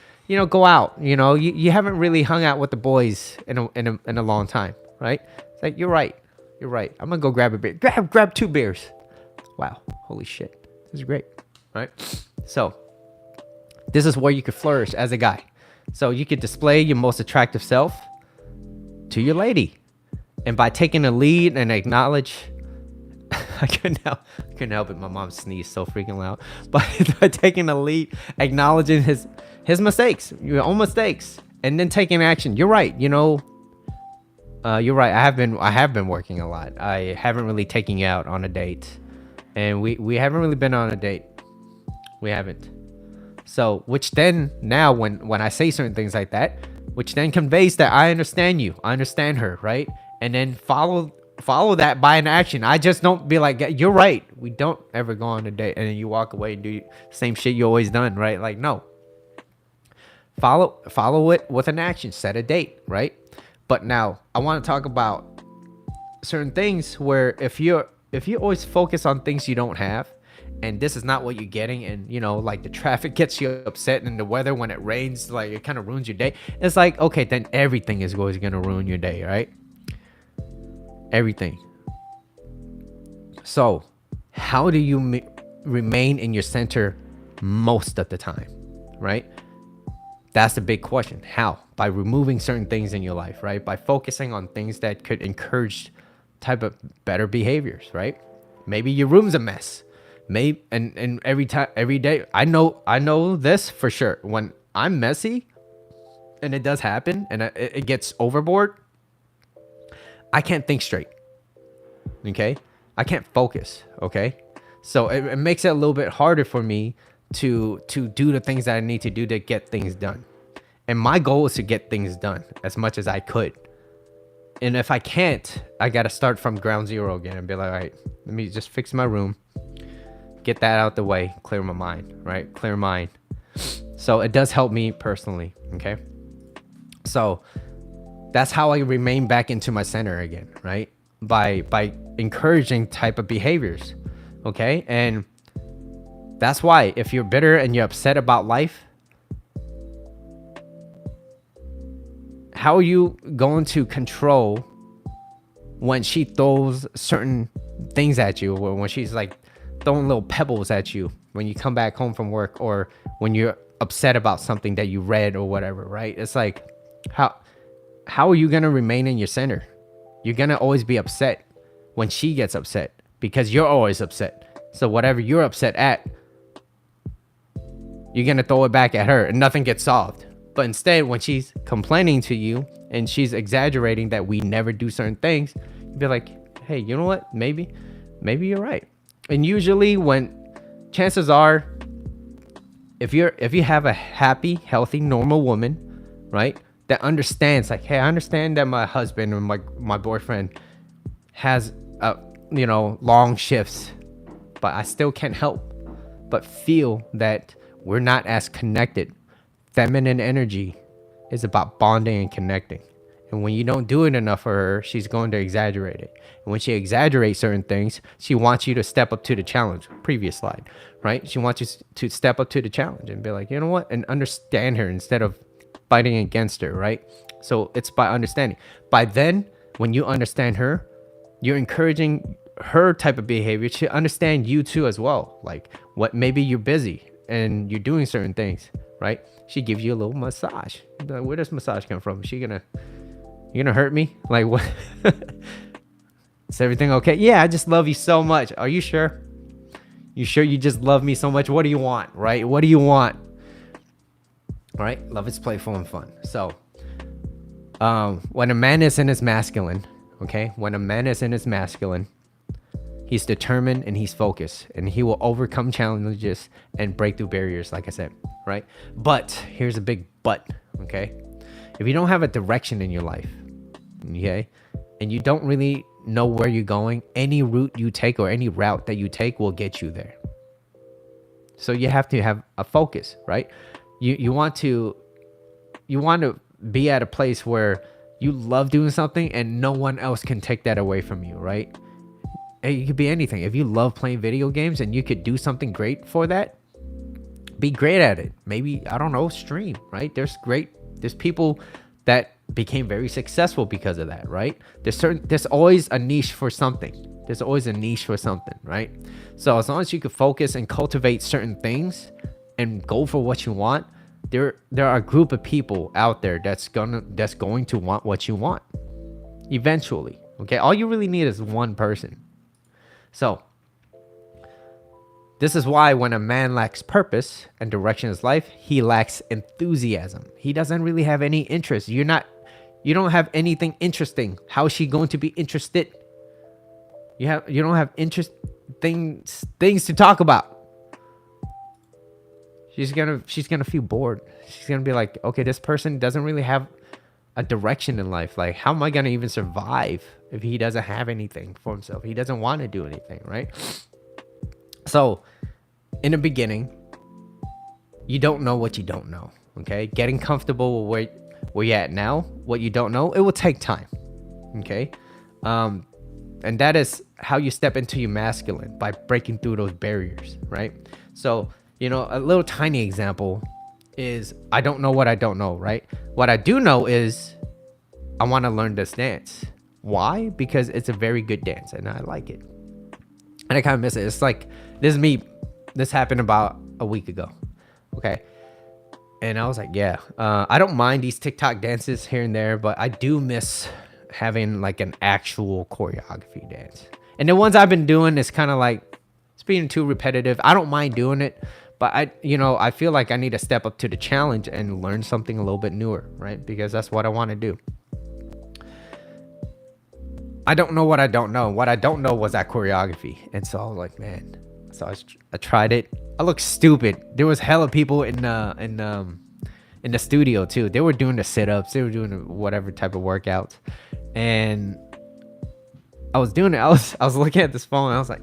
go out. You haven't really hung out with the boys in a long time, right? It's like, you're right. You're right. I'm going to go grab a beer. Grab 2 beers. Wow. Holy shit. This is great. Right? So this is where you could flourish as a guy. So you could display your most attractive self to your lady. And by taking a lead and acknowledge, I couldn't help it. My mom sneezed so freaking loud. But by taking a lead, acknowledging his mistakes, your own mistakes, and then taking action. You're right. You're right. I have been working a lot. I haven't really taken you out on a date, and we haven't really been on a date. We haven't. So, which then now when I say certain things like that, which then conveys that I understand you, I understand her, right? And then follow that by an action. I just don't be like, you're right. We don't ever go on a date and then you walk away and do the same shit you always done, right? Like, no. Follow it with an action. Set a date, right? But now I want to talk about certain things where if you always focus on things you don't have, and this is not what you're getting, and like the traffic gets you upset, and the weather when it rains, like it kind of ruins your day. It's like, okay, then everything is always gonna ruin your day, right? Everything. So how do you remain in your center most of the time, right? That's the big question. How? By removing certain things in your life, right? By focusing on things that could encourage type of better behaviors, right? Maybe your room's a mess. Maybe and every day, I know this for sure. When I'm messy, and it does happen, and it gets overboard, I can't think straight. Okay, I can't focus. Okay, so it makes it a little bit harder for me to do the things that I need to do to get things done. And my goal is to get things done as much as I could. And if I can't, I gotta start from ground zero again and be like, all right, let me just fix my room. Get that out the way, clear my mind, right? Clear mind. So it does help me personally, okay? So that's how I remain back into my center again, right? By encouraging type of behaviors, okay? And that's why if you're bitter and you're upset about life, how are you going to control when she throws certain things at you, or when she's like throwing little pebbles at you when you come back home from work, or when you're upset about something that you read or whatever, right? It's like, how are you going to remain in your center? You're gonna always be upset when she gets upset because you're always upset. So whatever you're upset at, you're gonna throw it back at her and nothing gets solved. But instead, when she's complaining to you and she's exaggerating that we never do certain things, you'd be like, hey, you know what? Maybe you're right. And usually when chances are, if you have a happy, healthy, normal woman, right, that understands, like, hey, I understand that my husband or my boyfriend has long shifts, but I still can't help but feel that we're not as connected. Feminine energy is about bonding and connecting. And when you don't do it enough for her, she's going to exaggerate it. And when she exaggerates certain things, she wants you to step up to the challenge. Previous slide, right? She wants you to step up to the challenge and be like, you know what? And understand her instead of fighting against her, right? So it's by understanding. By then, when you understand her, you're encouraging her type of behavior to understand you too as well. Like, what, maybe you're busy and you're doing certain things, right? She gives you a little massage. Like, where does massage come from? You gonna hurt me? Like, what? Is everything okay? Yeah, I just love you so much. Are you sure? You sure you just love me so much? What do you want, right? What do you want? All right, love is playful and fun. So when a man is in his masculine, okay, when a man is in his masculine, he's determined and he's focused, and he will overcome challenges and break through barriers, like I said, right? But here's a big but, okay? If you don't have a direction in your life, okay, and you don't really know where you're going, any route you take or any route that you take will get you there. So you have to have a focus, right? You want to be at a place where you love doing something and no one else can take that away from you, right? It could be anything. If you love playing video games and you could do something great for that, be great at it. Maybe, I don't know, stream, right? There's people that became very successful because of that, right? There's always a niche for something. There's always a niche for something, right? So as long as you can focus and cultivate certain things and go for what you want, there are a group of people out there that's going to want what you want eventually. Okay, all you really need is one person. So this is why when a man lacks purpose and direction in his life, he lacks enthusiasm. He doesn't really have any interest. You don't have anything interesting. How is she going to be interested? You don't have things to talk about. She's gonna feel bored. She's gonna be like, okay, this person doesn't really have a direction in life. Like, how am I gonna even survive if he doesn't have anything for himself? He doesn't want to do anything, right? So in the beginning, you don't know what you don't know. Okay, getting comfortable with where you're at now, what you don't know, it will take time. Okay, and that is how you step into your masculine, by breaking through those barriers, right? So, a little tiny example is, I don't know what I don't know, right? What I do know is I want to learn this dance. Why? Because it's a very good dance and I like it. And I kind of miss it. It's like, this happened about a week ago. Okay. And I was like, yeah, I don't mind these TikTok dances here and there, but I do miss having like an actual choreography dance. And the ones I've been doing is kind of like, it's being too repetitive. I don't mind doing it, but I feel like I need to step up to the challenge and learn something a little bit newer, right? Because that's what I want to do. I don't know what I don't know. What I don't know was that choreography. And so I was like, man. So I tried it. I looked stupid. There was hella people in the studio too. They were doing the sit-ups. They were doing whatever type of workouts. And I was doing it. I was looking at this phone and I was like,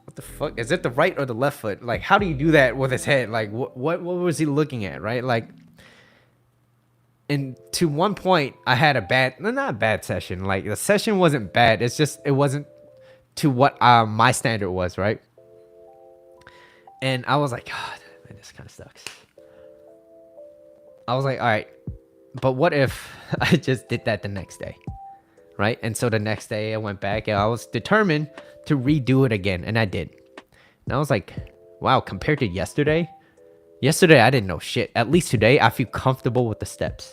what the fuck? Is it the right or the left foot? Like, how do you do that with his head? Like, what was he looking at, right? Like, and to one point, I had not a bad session. Like, the session wasn't bad. It's just, it wasn't to what my standard was, right? And I was like, God, man, this kind of sucks. I was like, all right, but what if I just did that the next day, right? And so the next day I went back and I was determined to redo it again, and I did. And I was like, wow, compared to yesterday I didn't know shit. At least today I feel comfortable with the steps.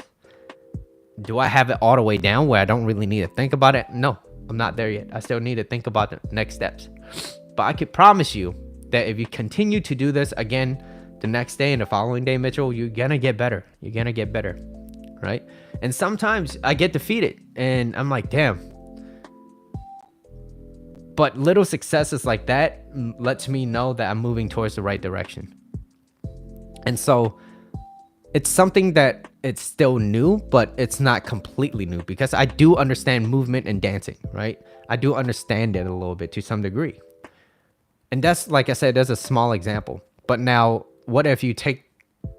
Do I have it all the way down where I don't really need to think about it? No, I'm not there yet. I still need to think about the next steps. But I could promise you that if you continue to do this again the next day and the following day, Mitchell, you're gonna get better. You're gonna get better, right? And sometimes I get defeated and I'm like, damn. But little successes like that lets me know that I'm moving towards the right direction. And so it's something that it's still new, but it's not completely new because I do understand movement and dancing, right? I do understand it a little bit to some degree. And that's, like I said, that's a small example. But now, what if you take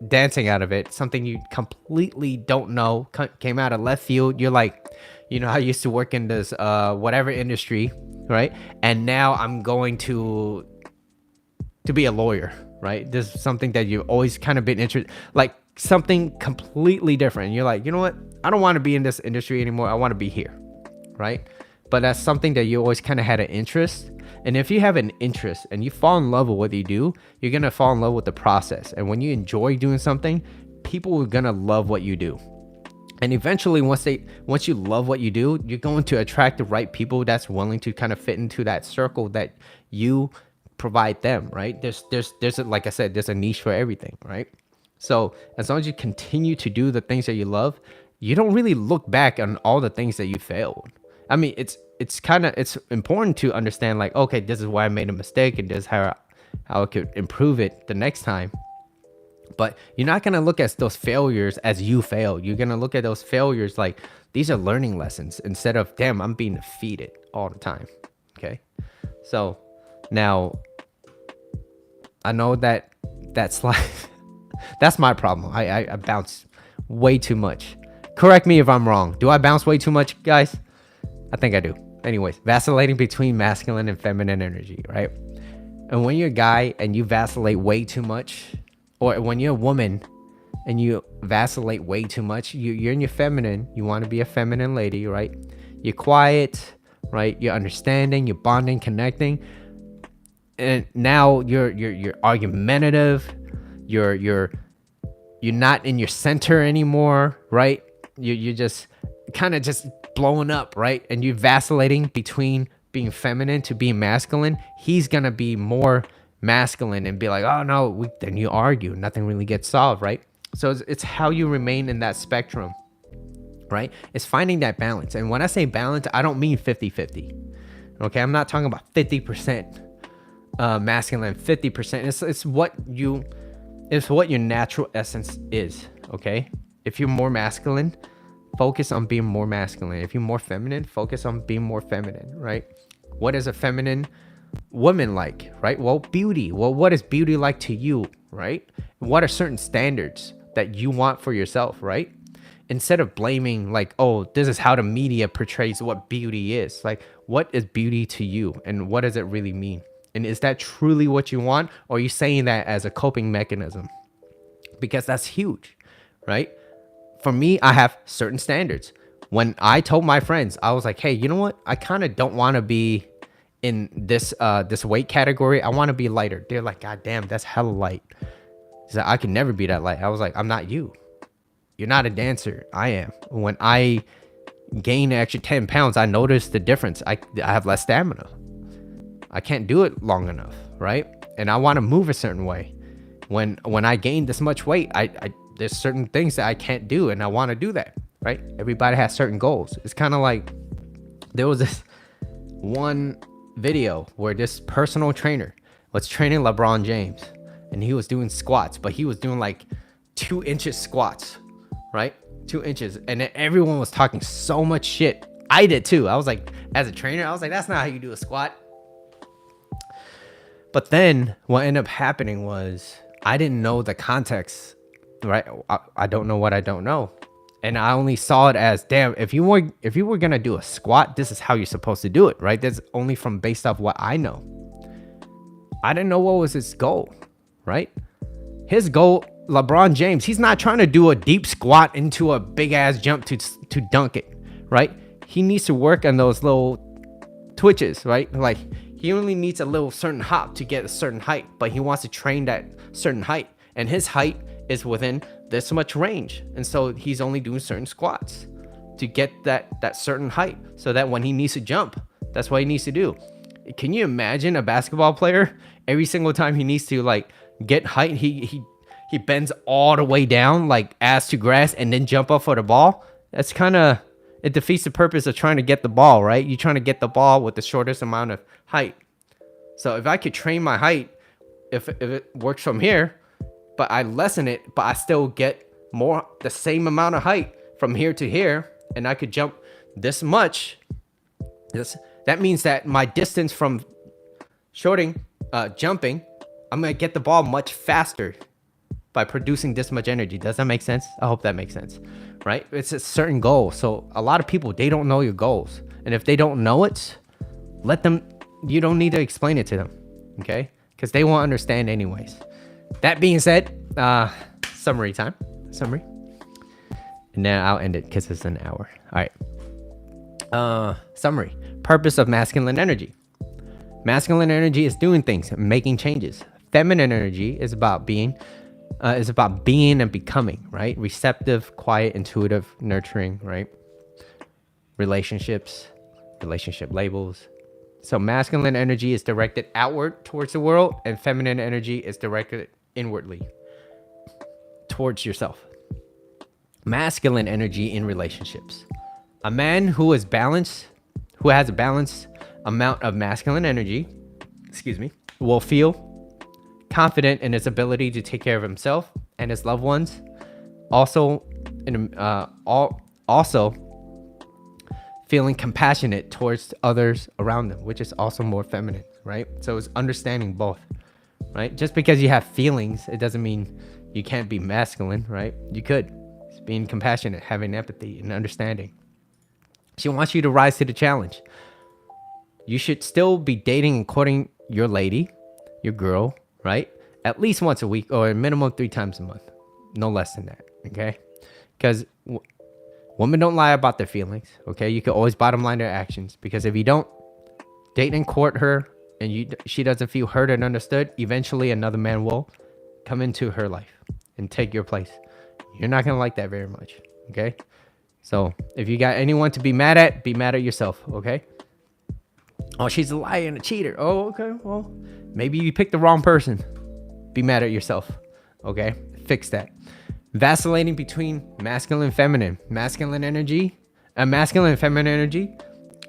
dancing out of it, something you completely don't know, came out of left field? You're like, you know, I used to work in this whatever industry, right? And now I'm going to be a lawyer, right? This is something that you've always kind of been interested, like something completely different. You're like, you know what? I don't want to be in this industry anymore. I want to be here, right? But that's something that you always kind of had an interest. And if you have an interest and you fall in love with what you do, you're going to fall in love with the process. And when you enjoy doing something, people are going to love what you do. And eventually, once you love what you do, you're going to attract the right people that's willing to kind of fit into that circle that you provide them, right? There's like I said, there's a niche for everything, right? So as long as you continue to do the things that you love, you don't really look back on all the things that you failed. I mean, it's important to understand, like, okay, this is why I made a mistake and this is how I could improve it the next time. But you're not going to look at those failures as you failed. You're going to look at those failures like these are learning lessons instead of, damn, I'm being defeated all the time. Okay. So now I know that's like, that's my problem. I bounce way too much. Correct me if I'm wrong. Do I bounce way too much, guys? I think I do. Anyways, vacillating between masculine and feminine energy, right? And when you're a guy and you vacillate way too much, or when you're a woman and you vacillate way too much, you're in your feminine. You want to be a feminine lady, right? You're quiet, right? You're understanding, you're bonding, connecting. And now you're argumentative. You're not in your center anymore, right? You're just kind of just blowing up, right? And you're vacillating between being feminine to being masculine. He's gonna be more masculine and be like, oh no, then you argue, nothing really gets solved, right? So it's how you remain in that spectrum, right? It's finding that balance. And when I say balance, I don't mean 50-50. Okay, I'm not talking about 50% masculine, 50%. It's what your natural essence is. Okay, if you're more masculine, focus on being more masculine. If you're more feminine, focus on being more feminine, right? What is a feminine woman like, right? Well, beauty. Well, what is beauty like to you, right? What are certain standards that you want for yourself, right? Instead of blaming like, oh, this is how the media portrays what beauty is. Like, what is beauty to you and what does it really mean? And is that truly what you want? Or are you saying that as a coping mechanism? Because that's huge, right? For me, I have certain standards. When I told my friends, I was like, hey, you know what? I kind of don't want to be in this weight category. I want to be lighter. They're like, God damn, that's hella light. So I can never be that light. I was like, I'm not you. You're not a dancer. I am. When I gain an extra 10 pounds, I notice the difference. I have less stamina. I can't do it long enough, right? And I want to move a certain way. When I gain this much weight, there's certain things that I can't do, and I want to do that, right? Everybody has certain goals. It's kind of like there was this one video where this personal trainer was training LeBron James, and he was doing squats, but he was doing like 2 inches squats, right? 2 inches, and then everyone was talking so much shit. I did too. I was like, as a trainer, I was like, that's not how you do a squat. But then what ended up happening was I didn't know the context, right? I don't know what I don't know. And I only saw it as, damn, if you were going to do a squat, this is how you're supposed to do it, right? That's only from based off what I know. I didn't know what was his goal, right? His goal, LeBron James, he's not trying to do a deep squat into a big ass jump to dunk it, right? He needs to work on those little twitches, right? Like, he only needs a little certain hop to get a certain height, but he wants to train that certain height, and his height is within this much range, and so he's only doing certain squats. to get that certain height, so that when he needs to jump, that's what he needs to do. Can you imagine a basketball player every single time he needs to like get height, he bends all the way down like ass to grass and then jump up for the ball? That's kind of, it defeats the purpose of trying to get the ball, right? You're trying to get the ball with the shortest amount of height. So if I could train my height, if it works from here, but I lessen it, but I still get the same amount of height from here to here, and I could jump this much, that means that my distance from jumping, I'm gonna get the ball much faster by producing this much energy. Does that make sense? I hope that makes sense, right? It's a certain goal. So a lot of people, they don't know your goals. And if they don't know it, you don't need to explain it to them, okay? Because they won't understand anyways. That being said, summary time. And then I'll end it because it's an hour. All right. Summary. Purpose of masculine energy. Masculine energy is doing things, making changes. Feminine energy is about being and becoming, right? Receptive, quiet, intuitive, nurturing, right? Relationship labels. So masculine energy is directed outward towards the world, and feminine energy is directed inwardly towards yourself. Masculine energy in relationships. A man who has a balanced amount of masculine energy, will feel confident in his ability to take care of himself and his loved ones. Also feeling compassionate towards others around them, which is also more feminine, right? So it's understanding both, right? Just because you have feelings, it doesn't mean you can't be masculine, right? You could. It's being compassionate, having empathy and understanding. She wants you to rise to the challenge. You should still be dating and courting your lady, your girl, right? At least once a week, or a minimum 3 times a month. No less than that, okay? Because women don't lie about their feelings, okay? You can always bottom line their actions, because if you don't date and court her and she doesn't feel heard and understood, eventually another man will come into her life and take your place. You're not going to like that very much, okay? So if you got anyone to be mad at yourself, okay? Oh, she's a liar and a cheater. Oh, okay. Well, maybe you picked the wrong person. Be mad at yourself, okay? Fix that. Vacillating between masculine and feminine. Masculine and feminine energy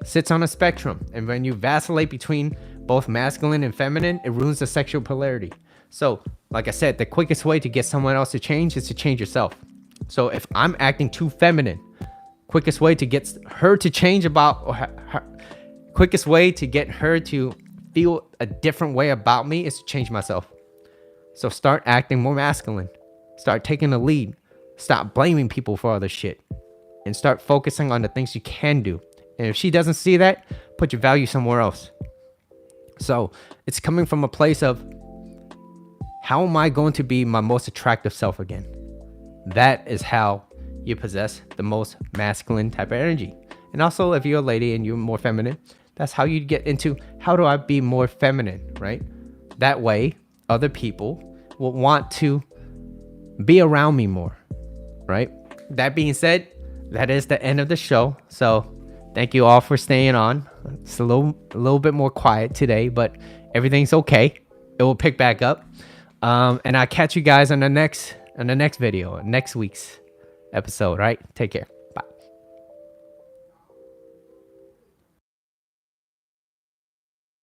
sits on a spectrum. And when you vacillate between both masculine and feminine, it ruins the sexual polarity. So, like I said, the quickest way to get someone else to change is to change yourself. So if I'm acting too feminine, quickest way to get her to change quickest way to get her to feel a different way about me is to change myself. So start acting more masculine. Start taking the lead. Stop blaming people for all this shit. And start focusing on the things you can do. And if she doesn't see that, put your value somewhere else. So it's coming from a place of, how am I going to be my most attractive self again? That is how you possess the most masculine type of energy. And also, if you're a lady and you're more feminine, that's how you get into, how do I be more feminine, right? That way, other people will want to be around me more, right? That being said, that is the end of the show. So thank you all for staying on. It's a little bit more quiet today, but everything's okay. It will pick back up. And I'll catch you guys on the next video, next week's episode, right? Take care.